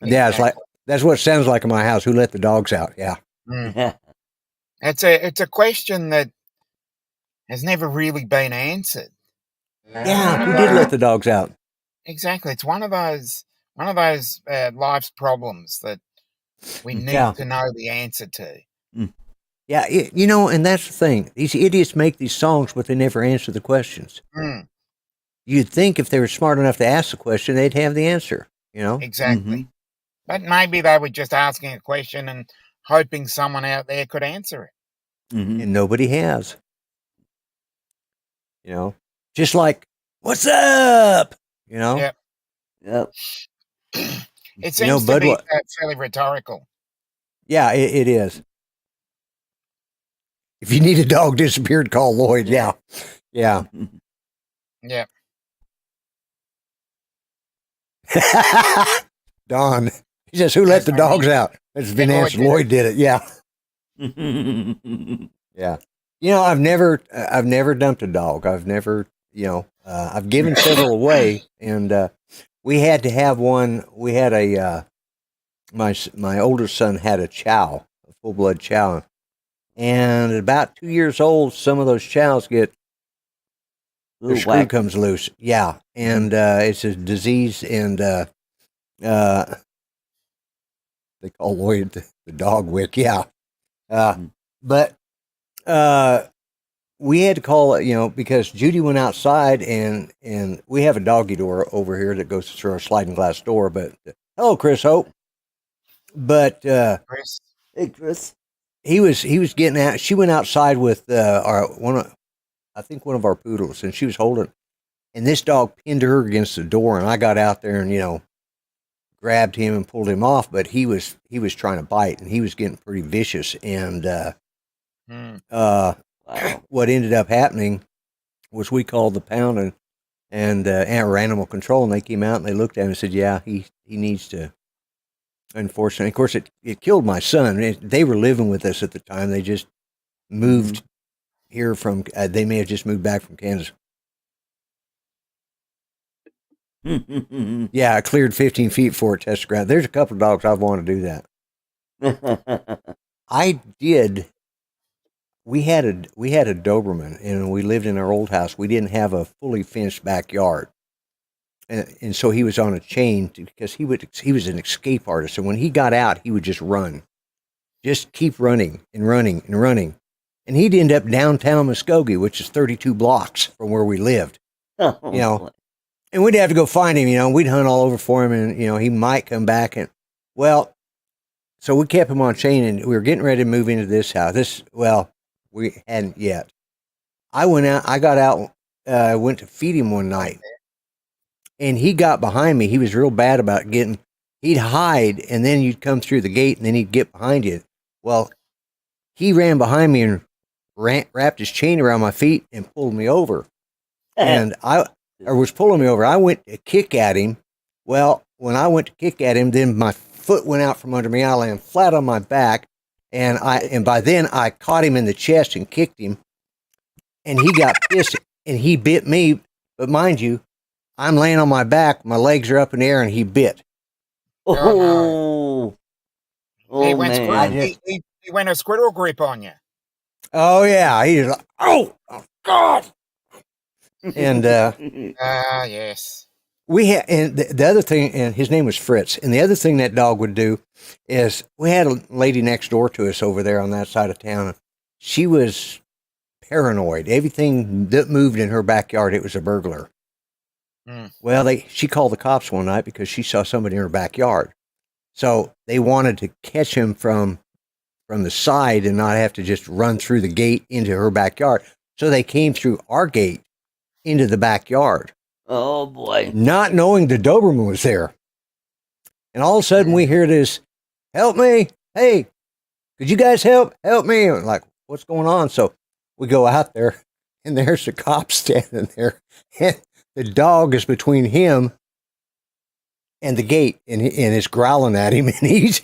S2: it's like, that's what it sounds like in my house. Who let the dogs out? Yeah.
S4: It's a question that has never really been answered.
S2: Yeah, who did let the dogs out?
S4: Exactly. It's one of those life's problems that we need to know the answer to.
S2: Yeah, and that's the thing. These idiots make these songs, but they never answer the questions. You'd think if they were smart enough to ask the question, they'd have the answer,
S4: Exactly. But maybe they were just asking a question and hoping someone out there could answer it.
S2: And nobody has. Just like, what's up?
S3: Yep.
S4: It seems to be fairly rhetorical.
S2: Yeah, it is. If you need a dog disappeared, call Lloyd. Yeah.
S4: Yeah.
S2: Don. He says, who let the dogs out? It's been answered. Lloyd did it. Yeah. Yeah. I've never dumped a dog. I've never I've given several away, and we had to have one. We had my older son had a chow, a full blood chow, and at about 2 years old, some of those chows get the screw comes loose. Yeah, and it's a disease, and they call Lloyd the dog wick. Yeah, but we had to call it, because Judy went outside, and we have a doggy door over here that goes through our sliding glass door. But hello, Chris Hope. But
S4: Chris.
S3: Hey, Chris.
S2: He was getting out. She went outside with one of our poodles, and she was holding. And this dog pinned her against the door, and I got out there and grabbed him and pulled him off. But he was trying to bite, and he was getting pretty vicious. And what ended up happening was we called the pound and animal control, and they came out and they looked at him and said, "Yeah, he needs to." Unfortunately, of course, it killed my son. They were living with us at the time. They just moved here from. They may have just moved back from Kansas. Yeah, I cleared 15 feet for it, test ground. There's a couple of dogs I've wanted to do that. I did. We had a Doberman, and we lived in our old house. We didn't have a fully fenced backyard. And so he was on a chain because he was an escape artist. And when he got out, he would just run, just keep running and running and running. And he'd end up downtown Muskogee, which is 32 blocks from where we lived, and we'd have to go find him, we'd hunt all over for him, and, he might come back. And so we kept him on chain, and we were getting ready to move into this house. We hadn't yet. I got out, went to feed him one night. And he got behind me. He was real bad about he'd hide, and then you'd come through the gate, and then he'd get behind you. Well, he ran behind me and wrapped his chain around my feet and pulled me over. And I was pulling me over. I went to kick at him. Well, when I went to kick at him, then my foot went out from under me. I landed flat on my back, and by then I caught him in the chest and kicked him, and he got pissed, and he bit me. But mind you, I'm laying on my back, my legs are up in the air, and he bit.
S3: Oh
S4: he went a squirrel grip on you.
S2: Oh yeah, he was like, oh God. And
S4: yes.
S2: We had, and the other thing, and his name was Fritz. And the other thing that dog would do is we had a lady next door to us over there on that side of town. She was paranoid. Everything that moved in her backyard, it was a burglar. Well, she called the cops one night because she saw somebody in her backyard. So they wanted to catch him from the side and not have to just run through the gate into her backyard. So they came through our gate into the backyard.
S3: Oh boy.
S2: Not knowing the Doberman was there. And all of a sudden we hear this, "Help me. Hey, could you guys help me?" And like, what's going on? So we go out there, and there's the cop standing there. And the dog is between him and the gate, and is growling at him, and he's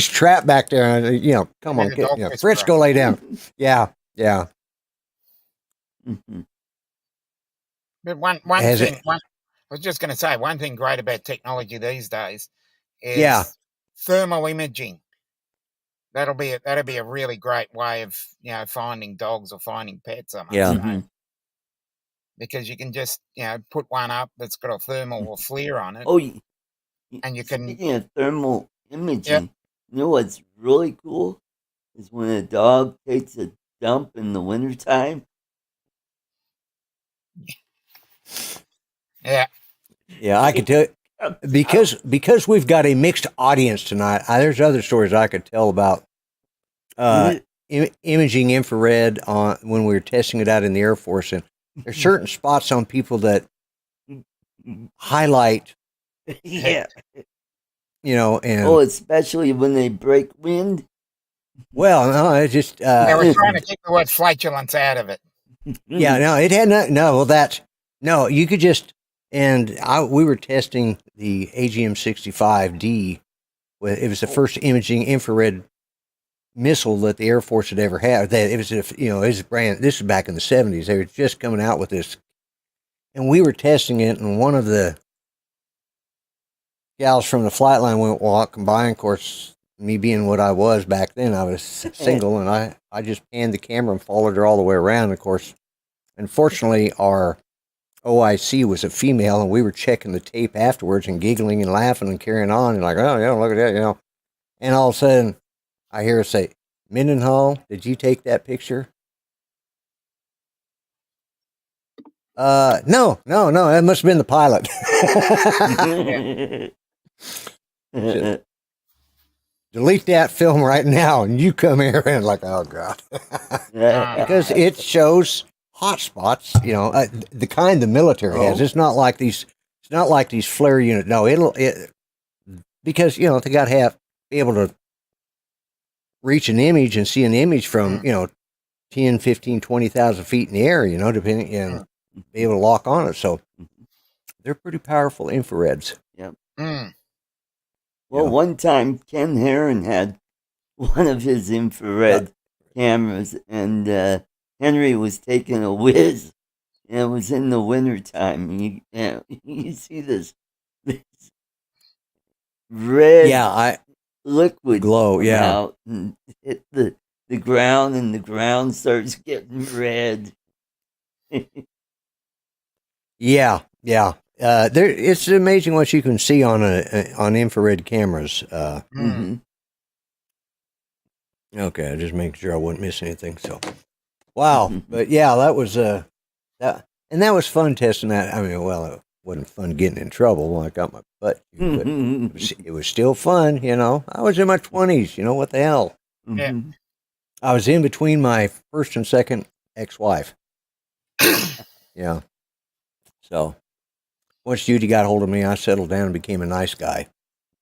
S2: trapped back there. And come on, Fritz, go lay down. Yeah.
S3: Mm-hmm.
S4: But one thing, I was just going to say, one thing great about technology these days is thermal imaging. That'll be a really great way of finding dogs or finding pets. I must say. Because you can just put one up that's got a thermal or FLIR on it.
S3: Oh,
S4: and you can.
S3: Speaking of thermal imaging, you know what's really cool is when a dog takes a dump in the wintertime.
S2: Yeah, I can tell you, because we've got a mixed audience tonight. There's other stories I could tell about imaging infrared on when we were testing it out in the Air Force, and there's certain spots on people that highlight.
S3: Yeah,
S2: and
S3: especially when they break wind.
S2: Well, no, it just
S4: they were trying to keep the word flatulence out of it.
S2: Yeah, no, it had no. You could just. And we were testing the AGM-65D. It was the first imaging infrared missile that the Air Force had ever had. It was, it was brand. This was back in the 70s. They were just coming out with this and we were testing it, and one of the gals from the flight line went walking by, and of course, me being what I was back then, I was single, and I just panned the camera and followed her all the way around. Of course, unfortunately, our OIC was a female, and we were checking the tape afterwards and giggling and laughing and carrying on, and like, oh, yeah, look at that, you know. And all of a sudden, I hear her say, Mendenhall, did you take that picture? No, that must have been the pilot. Delete that film right now, and you come here and like, oh god, because it shows hot spots. You know, the kind the military has. It's not like these. It's not like these flare units. No, because you know they got to be able to reach an image and see an image from 10, 15, 20,000 feet in the air. You know, depending and be able to lock on it. So they're pretty powerful infrareds.
S3: Yep. Well, one time Ken Heron had one of his infrared cameras, and Henry was taking a whiz, and it was in the wintertime. You see this red liquid
S2: glow
S3: out and hit the ground, and the ground starts getting red.
S2: Yeah. It's amazing what you can see on infrared cameras. Okay, just making sure I wouldn't miss anything. So, wow, but yeah, that was that was fun testing that. I mean, well, it wasn't fun getting in trouble when I got my butt, but it was still fun. You know, I was in my 20s. You know what the hell?
S4: Yeah.
S2: I was in between my first and second ex-wife. Yeah. So. Once Judy got hold of me, I settled down and became a nice guy.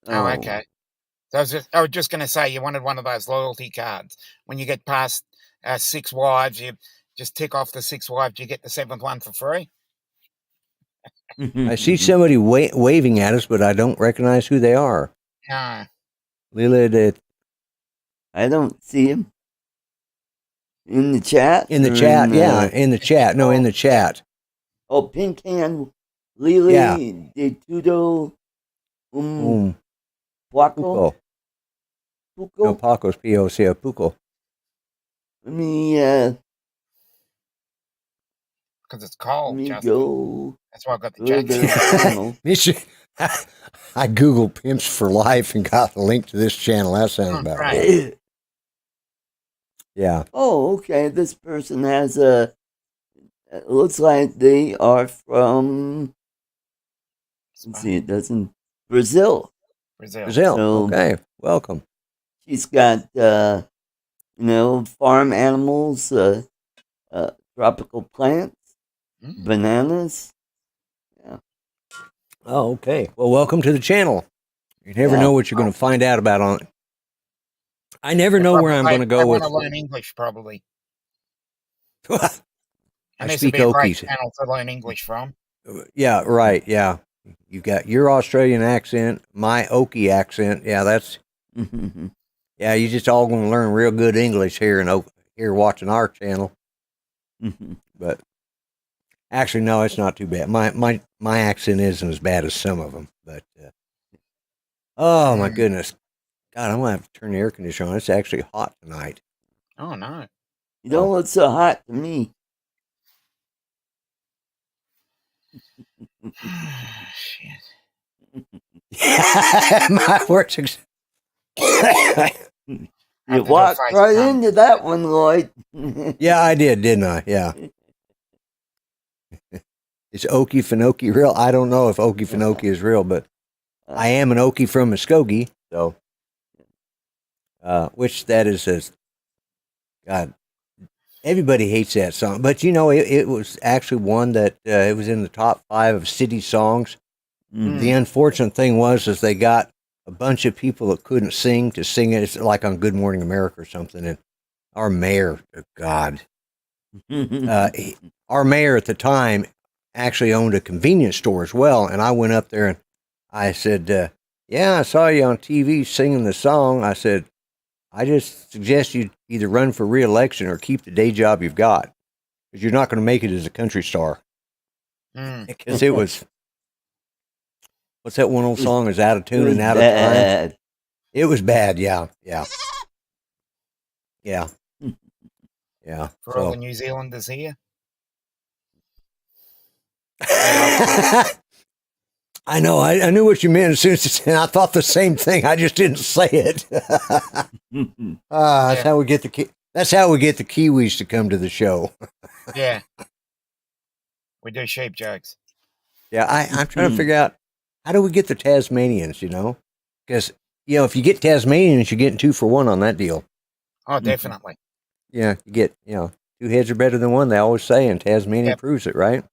S4: Oh, okay. So I was just going to say, you wanted one of those loyalty cards. When you get past 6 wives, you just tick off the 6 wives, you get the 7th one for free.
S2: I see somebody waving at us, but I don't recognize who they are.
S4: No.
S2: Lila,
S3: I don't see him. In the chat?
S2: In the chat, in the chat. No, in the chat.
S3: Oh, Pink Hand. Lily de Tudo Puaco?
S2: Puco. No, Paco's P-O-C-O, Puco.
S3: Let me,
S4: because it's cold,
S3: let me
S4: Justin.
S3: go.
S4: That's why I got the jacket.
S2: I Googled Pimps for Life and got a link to this channel. That sounds about right. Yeah.
S3: Oh, okay. This person has it looks like they are from, let's see, it doesn't, Brazil.
S2: So, okay, welcome.
S3: She's got, farm animals, tropical plants, bananas. Yeah.
S2: Oh, okay. Well, welcome to the channel. You never know what you're going to find out about on it. I never know where I'm going to go with.
S4: I want to learn English, probably.
S2: I speak Okie.
S4: Channel to learn English from.
S2: Yeah, right. Yeah, you got your Australian accent, my Okie accent. Yeah, that's. Yeah, you just all going to learn real good English here here watching our channel. But actually, no, it's not too bad. My accent isn't as bad as some of them. But oh my goodness, God, I'm gonna have to turn the air conditioner on. It's actually hot tonight.
S4: Oh no,
S3: you don't look so hot to me.
S4: Shit.
S2: My words.
S3: You walked right into that one, Lloyd.
S2: Yeah, I did, didn't I? Yeah. Is Okie Finoki real? I don't know if Okie Finoki is real, but I am an Okie from Muskogee, so which that is God. Everybody hates that song, but it was actually one that it was in the top 5 of city songs. The unfortunate thing was they got a bunch of people that couldn't sing to sing it. It's like on Good Morning America or something. And our mayor, God, our mayor at the time actually owned a convenience store as well. And I went up there and I said, yeah, I saw you on TV singing the song. I said, I just suggest you either run for re-election or keep the day job you've got, because you're not going to make it as a country star. because it was. What's that one old song? Is out of tune and out of time. It was bad. Yeah.
S4: For all the New Zealanders here.
S2: I know. I knew what you meant as soon as you said. I thought the same thing. I just didn't say it. That's how we get the. That's how we get the Kiwis to come to the show.
S4: Yeah, we do sheep jokes.
S2: Yeah, I'm trying to figure out how do we get the Tasmanians. Because if you get Tasmanians, you're getting 2 for 1 on that deal.
S4: Oh, definitely.
S2: Yeah, you get 2 heads are better than 1. They always say, and Tasmania proves it, right?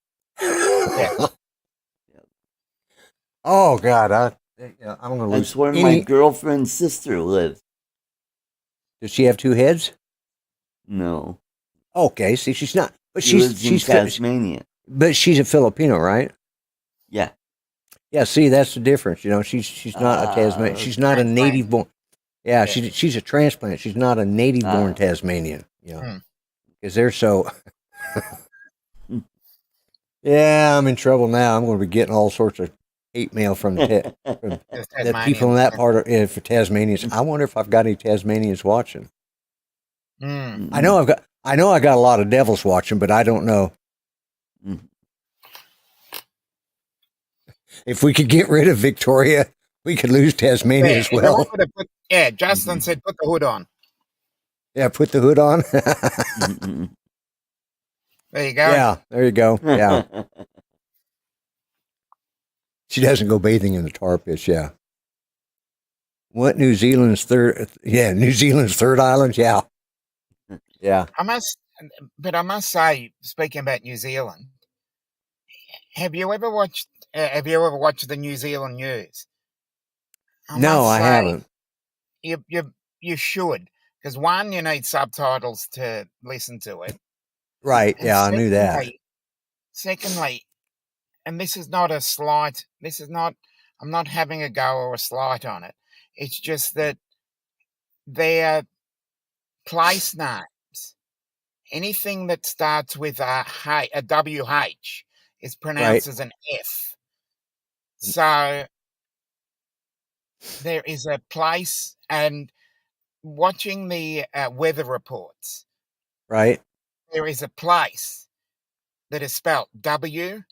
S4: Yeah.
S2: Oh God, I'm gonna lose.
S3: That's where my girlfriend's sister lives.
S2: Does she have 2 heads?
S3: No.
S2: Okay, see, she's not, but
S3: she's
S2: she's
S3: Tasmania.
S2: But she's a Filipino, right?
S3: Yeah.
S2: Yeah. See, that's the difference. She's not a Tasmanian. She's not a native born. Yeah, she's a transplant. She's not a native born Tasmanian. Because they're so. Yeah, I'm in trouble now. I'm going to be getting all sorts of hate mail from the people in that part of for Tasmanians. I wonder if I've got any Tasmanians watching. I know I got a lot of devils watching, but I don't know. If we could get rid of Victoria, we could lose Tasmania as well.
S4: Justin said put the hood on.
S2: Yeah, put the hood on.
S4: There you go.
S2: Yeah, there you go. Yeah. She doesn't go bathing in the tar pits, yeah. What, New Zealand's third island, yeah. Yeah.
S4: I must say, speaking about New Zealand, have you ever watched the New Zealand news?
S2: No, I haven't.
S4: You should, because one, you need subtitles to listen to it.
S2: Right, and I knew that.
S4: Secondly, and this is not a slight, I'm not having a go or a slight on it. It's just that their place names, anything that starts with a WH is pronounced as an F. So there is a place, and watching the weather reports,
S2: right,
S4: there is a place that is spelled WHAKATNE,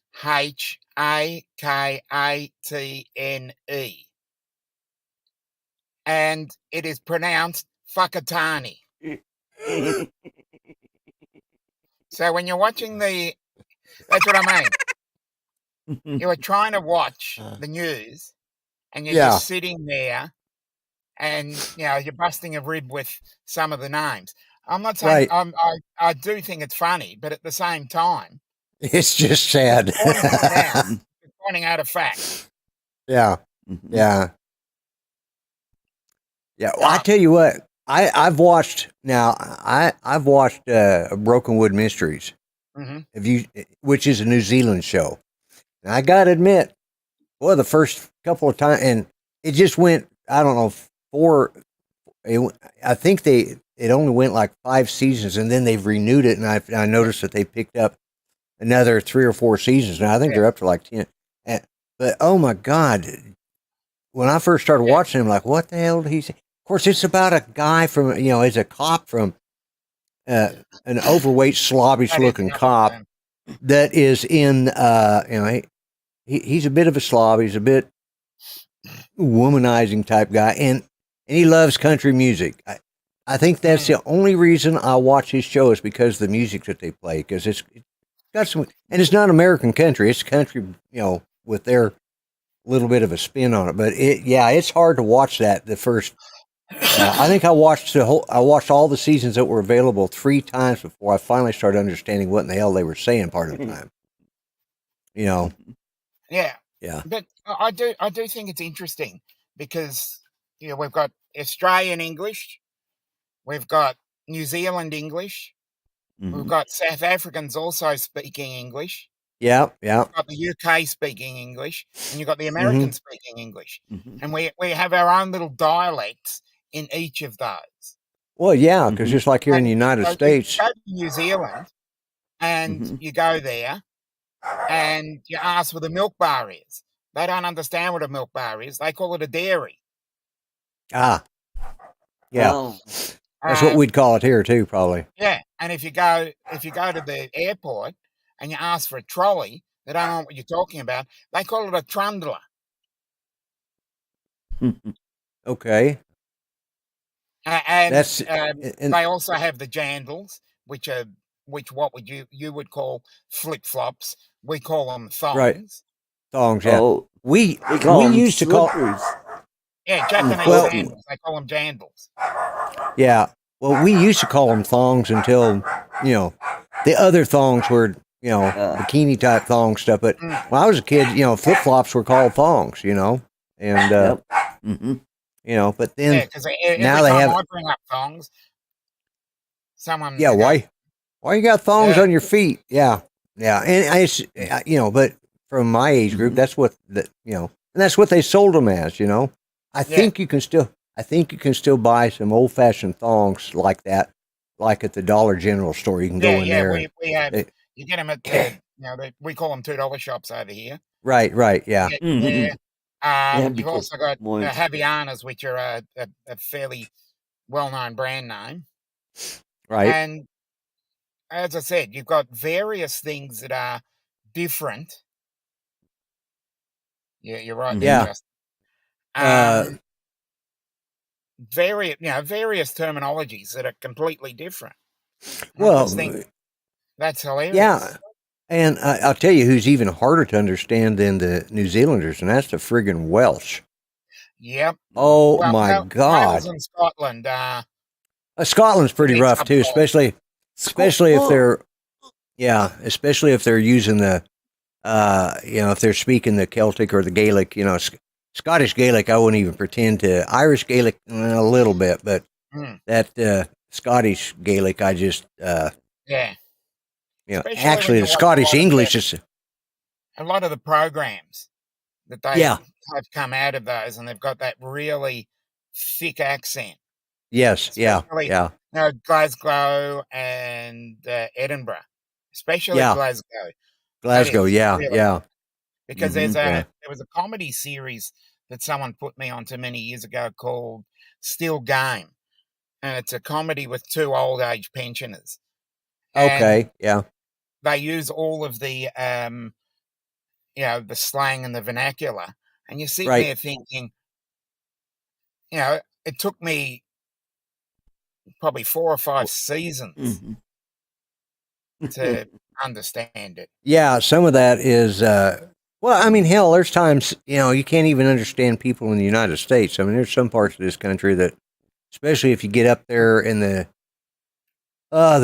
S4: and it is pronounced Whakatane. So when you're watching that's what I mean. You are trying to watch the news, and you're just sitting there, and you're busting a rib with some of the names. I'm not saying I do think it's funny, but at the same time,
S2: it's just sad.
S4: Pointing out a fact.
S2: Yeah, yeah, yeah. Well, I tell you what, I've watched Brokenwood Mysteries. Which is a New Zealand show. And I got to admit, the first couple of times, and it just went, I don't know, I think it only went like 5 seasons, and then they've renewed it, and I noticed that they picked up another 3 or 4 seasons. Now I think they're up to like 10. But oh my God, when I first started watching him, like, what the hell did he say? Of course, it's about a guy from, he's a cop from an overweight, slobbish-looking cop that is in, he's a bit of a slob. He's a bit womanizing type guy, and he loves country music. I think that's the only reason I watch his show is because of the music that they play, because it's got some, and it's not American country. It's country, with their little bit of a spin on it. But it's hard to watch that. The first, I think I watched all the seasons that were available 3 times before I finally started understanding what in the hell they were saying part of the time. Yeah. Yeah.
S4: But I do think it's interesting because we've got Australian English, we've got New Zealand English, we've got South Africans also speaking English.
S2: Yeah.
S4: You've got the UK speaking English, and you've got the Americans speaking English. And we have our own little dialects in each of those.
S2: Well, yeah, because just like here in the United States.
S4: You go to New Zealand, and you go there, and you ask what a milk bar is. They don't understand what a milk bar is. They call it a dairy.
S2: Yeah.
S3: Oh.
S2: That's what we'd call it here too, probably.
S4: Yeah, and if you go to the airport and you ask for a trolley, they don't know what you're talking about. They call it a trundler.
S2: Okay.
S4: And
S2: That's
S4: they also have the jandals, which what would you would call flip flops. We call them thongs.
S2: right. Thongs, yeah.
S3: Oh,
S2: We
S3: call them
S2: used to call
S3: slippers.
S4: Yeah, Japanese
S2: Well-
S4: sandals. They call them jandals.
S2: yeah. Well, we used to call them thongs until, the other thongs were, bikini type thong stuff. But when I was a kid, flip flops were called thongs, and
S3: Yep. Mm-hmm.
S2: but then
S4: Yeah, because
S2: now
S4: every
S2: they
S4: time
S2: have-
S4: I bring up thongs, someone
S2: yeah, why you got thongs
S4: Yeah.
S2: on your feet? Yeah, and but from my age group,
S3: Mhm.
S2: that's what and that's what they sold them as. I think you can still buy some old fashioned thongs like that, like at the Dollar General store. You can go in there.
S4: We have
S2: they-
S4: you get them at the we call them $2 shops over here.
S2: right, yeah,
S4: Yeah,
S3: Mhm.
S4: yeah. You've
S3: because
S4: also got
S3: more
S4: Havianas, which are a fairly well-known brand name.
S2: right,
S4: And as I said, you've got various things that are different. Yeah, you're right. there,
S2: Yeah.
S4: Justin.
S2: Uh,
S4: Various terminologies that are completely different. And I
S2: well,
S4: just think that's hilarious.
S2: yeah. And I'll tell you who's even harder to understand than the New Zealanders, and that's the friggin' Welsh.
S4: Yep.
S2: Oh
S4: Well,
S2: my
S4: Wales
S2: God!
S4: and Scotland.
S2: Scotland's pretty
S4: It's
S2: rough
S4: up
S2: too,
S4: north.
S2: especially if they're using the, if they're speaking the Celtic or the Gaelic. Scottish Gaelic, I wouldn't even pretend to. Irish Gaelic, a little bit, but
S4: Mm.
S2: that Scottish Gaelic, I just,
S4: Yeah. Especially when
S2: actually
S4: you
S2: the
S4: watch a
S2: Scottish
S4: lot of
S2: English is,
S4: A lot of the programs that they
S2: Yeah.
S4: have come out of those, and they've got that really thick accent.
S2: yes,
S4: Especially-
S2: yeah,
S4: Glasgow and Edinburgh, especially
S2: Yeah.
S4: Glasgow.
S2: Glasgow,
S4: is
S2: yeah,
S4: really-
S2: yeah,
S4: Because
S3: Mhm,
S4: there was a comedy series that someone put me onto many years ago called Still Game, and it's a comedy with two old age pensioners. And
S2: okay, yeah,
S4: they use all of the the slang and the vernacular, and you're sitting
S2: Right.
S4: there thinking, it took me probably 4 or 5 seasons
S3: mhm.
S4: to understand it.
S2: yeah. Some of that is, well, I mean, hell, there's times you can't even understand people in the United States. I mean, there's some parts of this country that, especially if you get up there in the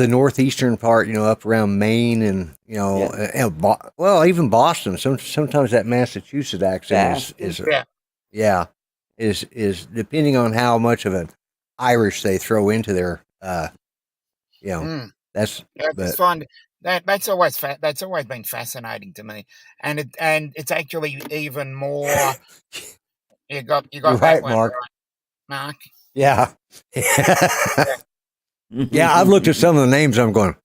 S2: northeastern part, up around Maine and even Boston. Sometimes that Massachusetts accent is
S4: Yeah.
S2: is depending on how much of an Irish they throw into their
S4: Mm.
S2: that's
S4: Yeah, I just find that's always been fascinating to me, and it's actually even more. You got
S2: You're
S4: that
S2: right,
S4: one
S2: Mark.
S4: right, Mark.
S2: yeah. Yeah, I've looked at some of the names. I'm going,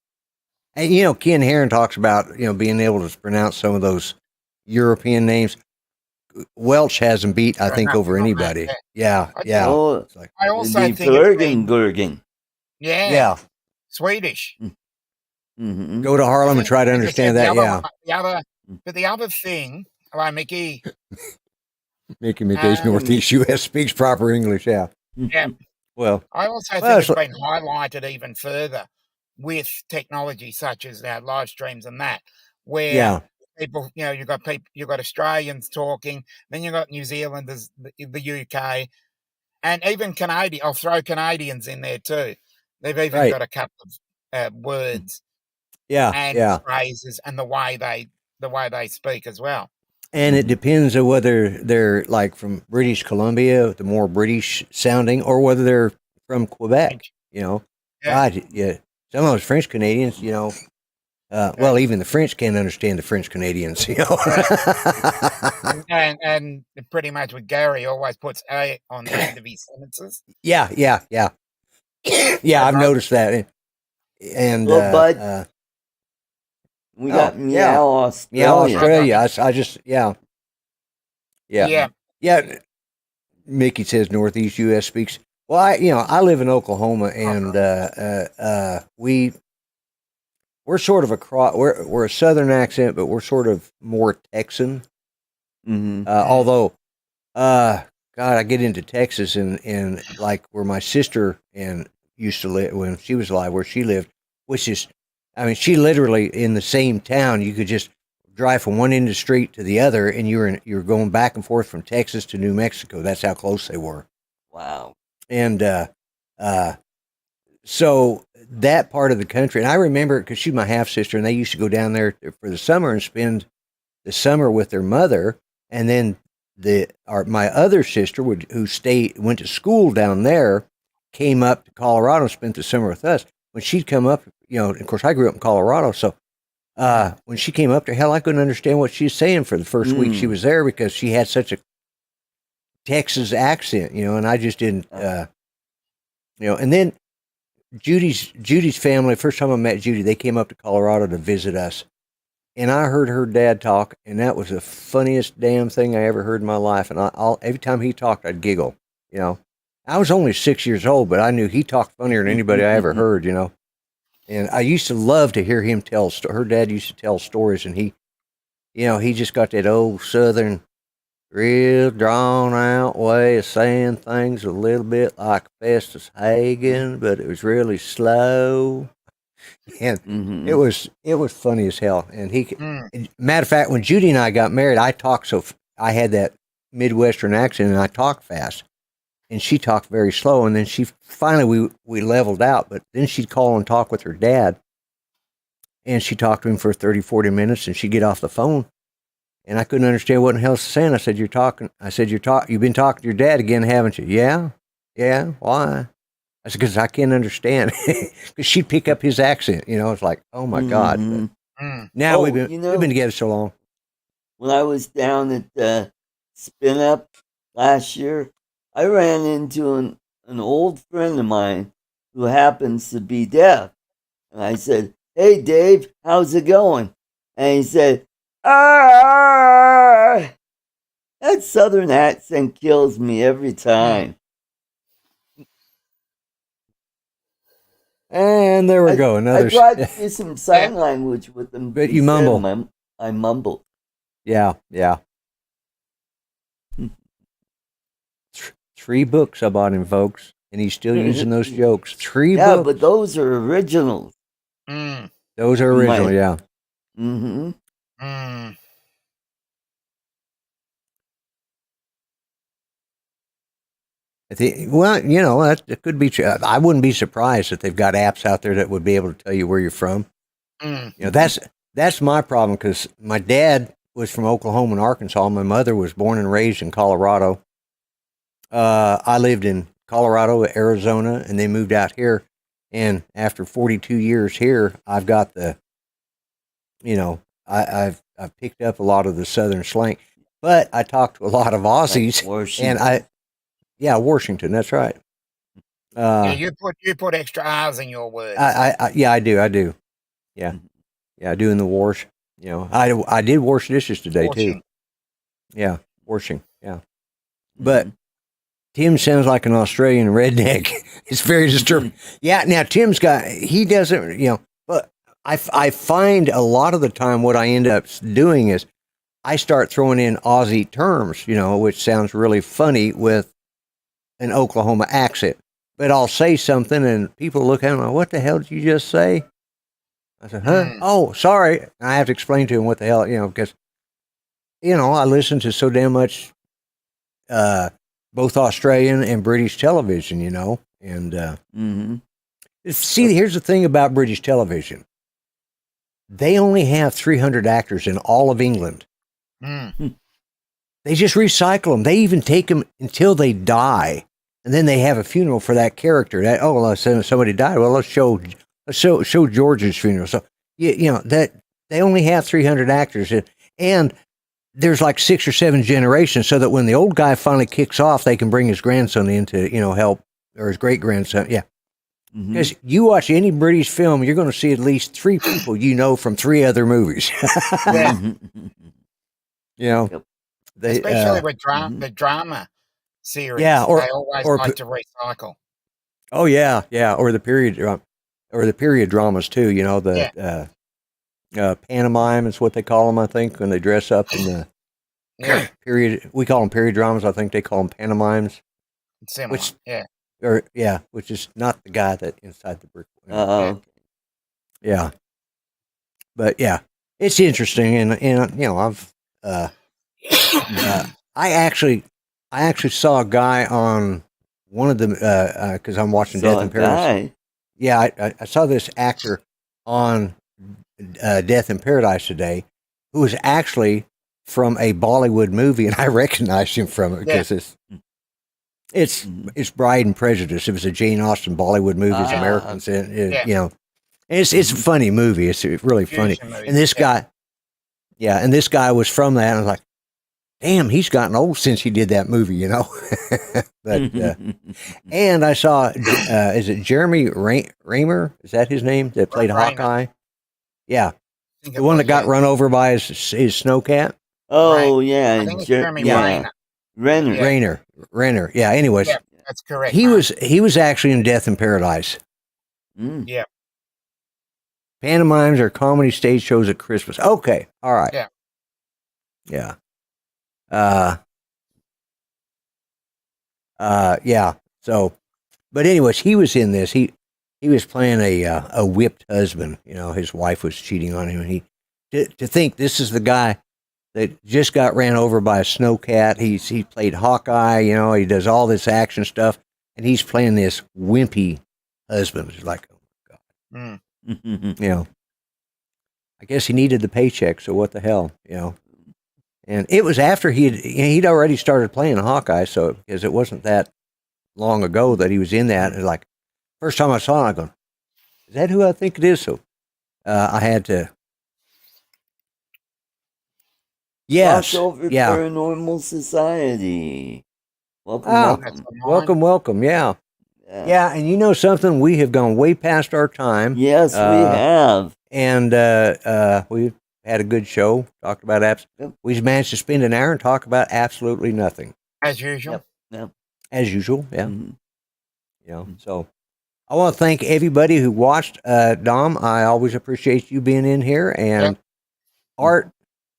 S2: and Ken Heron talks about being able to pronounce some of those European names. Welsh has them beat, I think, over anybody. Yeah, yeah.
S3: Oh,
S2: It's like,
S4: I also
S3: the
S4: think it's been,
S3: Gurgen.
S2: yeah.
S4: Swedish.
S3: Mm-hmm.
S2: Go to Harlem and try to
S4: As I
S2: understand
S4: said,
S2: that. Yeah,
S4: the other thing, like Mickey,
S2: Mickey McKay's Northeast U.S. speaks proper English. Yeah.
S4: yeah.
S2: Well,
S4: I also
S2: Well,
S4: think it's been highlighted even further with technology such as now live streams and that, where
S2: yeah,
S4: people, you've got Australians talking, then you've got New Zealanders, the UK, and even Canadian. I'll throw Canadians in there too. They've even
S2: Right.
S4: got a couple of words
S2: yeah,
S4: and
S2: yeah.
S4: phrases and the way they speak as well.
S2: And it depends on whether they're like from British Columbia, the more British sounding, or whether they're from Quebec.
S4: Yeah.
S2: God, yeah. Some of those French Canadians, well, even the French can't understand the French Canadians.
S4: And pretty much with Gary always puts a on the end of his sentences.
S2: Yeah. Yeah, I've noticed that. And
S3: Well, Bud, We got Meow
S2: yeah,
S3: Australia.
S2: Australia. I just
S4: Yeah.
S2: Mickey says Northeast U.S. speaks. Well, I live in Oklahoma, and we're sort of we're a Southern accent, but we're sort of more Texan. Although, God, I get into Texas and like where my sister and used to live when she was alive, where she lived, which is, I mean, she literally in the same town. You could just drive from one end of the street to the other, and you're going back and forth from Texas to New Mexico. That's how close they were.
S3: Wow.
S2: And so that part of the country, and I remember because she's my half sister, and they used to go down there for the summer and spend the summer with their mother, and then my other sister went to school down there, came up to Colorado and spent the summer with us. When she'd come up, of course I grew up in Colorado, so when she came up there, hell, I couldn't understand what she was saying for the first week she was there because she had such a Texas accent, and I just didn't, and then Judy's family, first time I met Judy, they came up to Colorado to visit us. And I heard her dad talk, and that was the funniest damn thing I ever heard in my life. And every time he talked, I'd giggle, I was only 6 years old, but I knew he talked funnier than anybody I ever heard, And I used to love to hear him tell, her dad used to tell stories, and he just got that old Southern, real drawn out way of saying things a little bit like Festus Hagen, but it was really slow. And it was funny as hell. And matter of fact, when Judy and I got married, I had that Midwestern accent and I talked fast, and she talked very slow. And then finally we leveled out, but then she'd call and talk with her dad, and she talked to him for 30, 40 minutes, and she'd get off the phone, and I couldn't understand what the hell she's saying. I said, you've been talking to your dad again, haven't you? Yeah. Why? I said, because I can't understand. Because she'd pick up his accent, it's like, oh my God. But now we've been together so long.
S3: When I was down at Spin Up last year, I ran into an old friend of mine who happens to be deaf. And I said, hey Dave, how's it going? And he said, that Southern accent kills me every time.
S2: And there we go. Another.
S3: I tried to do some sign language with them,
S2: but you mumble.
S3: I mumble.
S2: Yeah. 3 books I bought him, folks, and he's still using those jokes. 3 books.
S3: Yeah, but those are originals.
S2: Those are original. Yeah. That could be true. I wouldn't be surprised if they've got apps out there that would be able to tell you where you're from. That's my problem, because my dad was from Oklahoma and Arkansas. My mother was born and raised in Colorado. I lived in Colorado, Arizona, and they moved out here. And after 42 years here, I've got I've picked up a lot of the Southern slang, but I talk to a lot of Aussies, and Washington. That's right.
S4: You put extra R's in your words.
S2: I do. Yeah, I do in the wash. I did wash dishes today too. Yeah, washing. Yeah, but Tim sounds like an Australian redneck. It's very disturbing. Yeah. Now he doesn't. But I find a lot of the time what I end up doing is I start throwing in Aussie terms, which sounds really funny with an Oklahoma accent. But I'll say something and people look at me like, what the hell did you just say? I said, huh? Oh, sorry. And I have to explain to him what the hell, because, I listen to so damn much both Australian and British television, and see, here's the thing about British television. They only have 300 actors in all of England. They just recycle them. They even take them until they die, and then they have a funeral for that character. Somebody died. Well, let's show George's funeral. So that they only have 300 actors, and there's like 6 or 7 generations, so that when the old guy finally kicks off, they can bring his grandson in to help, or his great grandson. Yeah. Because you watch any British film, you're going to see at least 3 people you know from 3 other movies.
S4: Yeah.
S2: You know,
S3: Yep.
S4: Especially with the drama series.
S2: Yeah,
S4: they always like to recycle.
S2: Oh yeah, or the period dramas too. You know, the pantomime is what they call them. I think when they dress up in the period, we call them period dramas. I think they call them pantomimes.
S4: Similar,
S2: which is not the guy that inside the brick. Yeah, but yeah, it's interesting, and you know, I've I actually saw a guy on one of them because I'm watching Death in Paradise. Yeah, I saw this actor on Death in Paradise today, who was actually from a Bollywood movie, and I recognized him from it because it's Bride and Prejudice. It was a Jane Austen Bollywood movie. Americans, you know, it's a funny movie. It's really funny. And this guy, and this guy was from that. And I was like, damn, he's gotten old since he did that movie, you know. But and I saw, is it Jeremy Raymer? Is that his name that played Hawkeye? Yeah, the one that got run over by his snowcat.
S3: Oh yeah,
S4: I think it's Jeremy
S3: Renner.
S2: Renner. Yeah. Anyways,
S4: that's correct.
S2: He was actually in Death in Paradise.
S4: Yeah.
S2: Pantomimes are comedy stage shows at Christmas. Okay. All right.
S4: Yeah.
S2: Yeah. Yeah. So, but anyways, he was in this. He was playing a whipped husband. You know, his wife was cheating on him, and to think this is the guy that just got ran over by a snowcat. He played Hawkeye. You know, he does all this action stuff, and he's playing this wimpy husband. It's like, oh my god. You know, I guess he needed the paycheck. So what the hell, you know. And it was after he'd already started playing Hawkeye, so because it wasn't that long ago that he was in that. And like first time I saw him, I go, "Is that who I think it is?" So I had to. Yes.
S3: Paranormal Society.
S2: Welcome. Yeah. And you know something? We have gone way past our time.
S3: Yes, we have,
S2: and we've had a good show. Talked about apps. Yep. We managed to spend an hour and talk about absolutely nothing.
S4: As usual.
S3: Yep.
S2: As usual. Yeah. You know. So I want to thank everybody who watched. Dom, I always appreciate you being in here, and Art,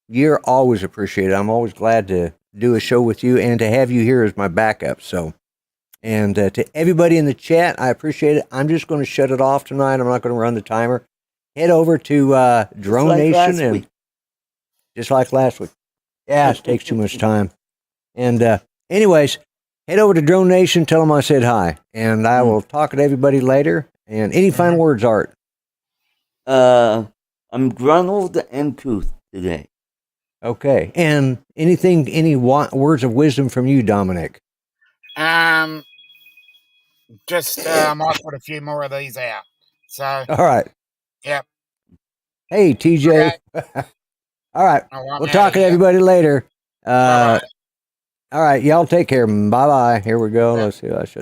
S2: you're always appreciated. I'm always glad to do a show with you and to have you here as my backup. So, and to everybody in the chat, I appreciate it. I'm just going to shut it off tonight. I'm not going to run the timer. Head over to Drone Nation and just like last week. Yeah, it takes too much time. And anyways, head over to Drone Nation. Tell them I said hi, and I will talk to everybody later. And any final words, Art?
S3: I'm grunnled and couth today.
S2: Okay, and any words of wisdom from you, Dominic?
S4: Just might put a few more of these out. So
S2: all right.
S4: Yep.
S2: Hey, TJ. Okay. All right. We'll talk to everybody later. All right. Y'all take care. Bye-bye. Here we go. Let's see. I should.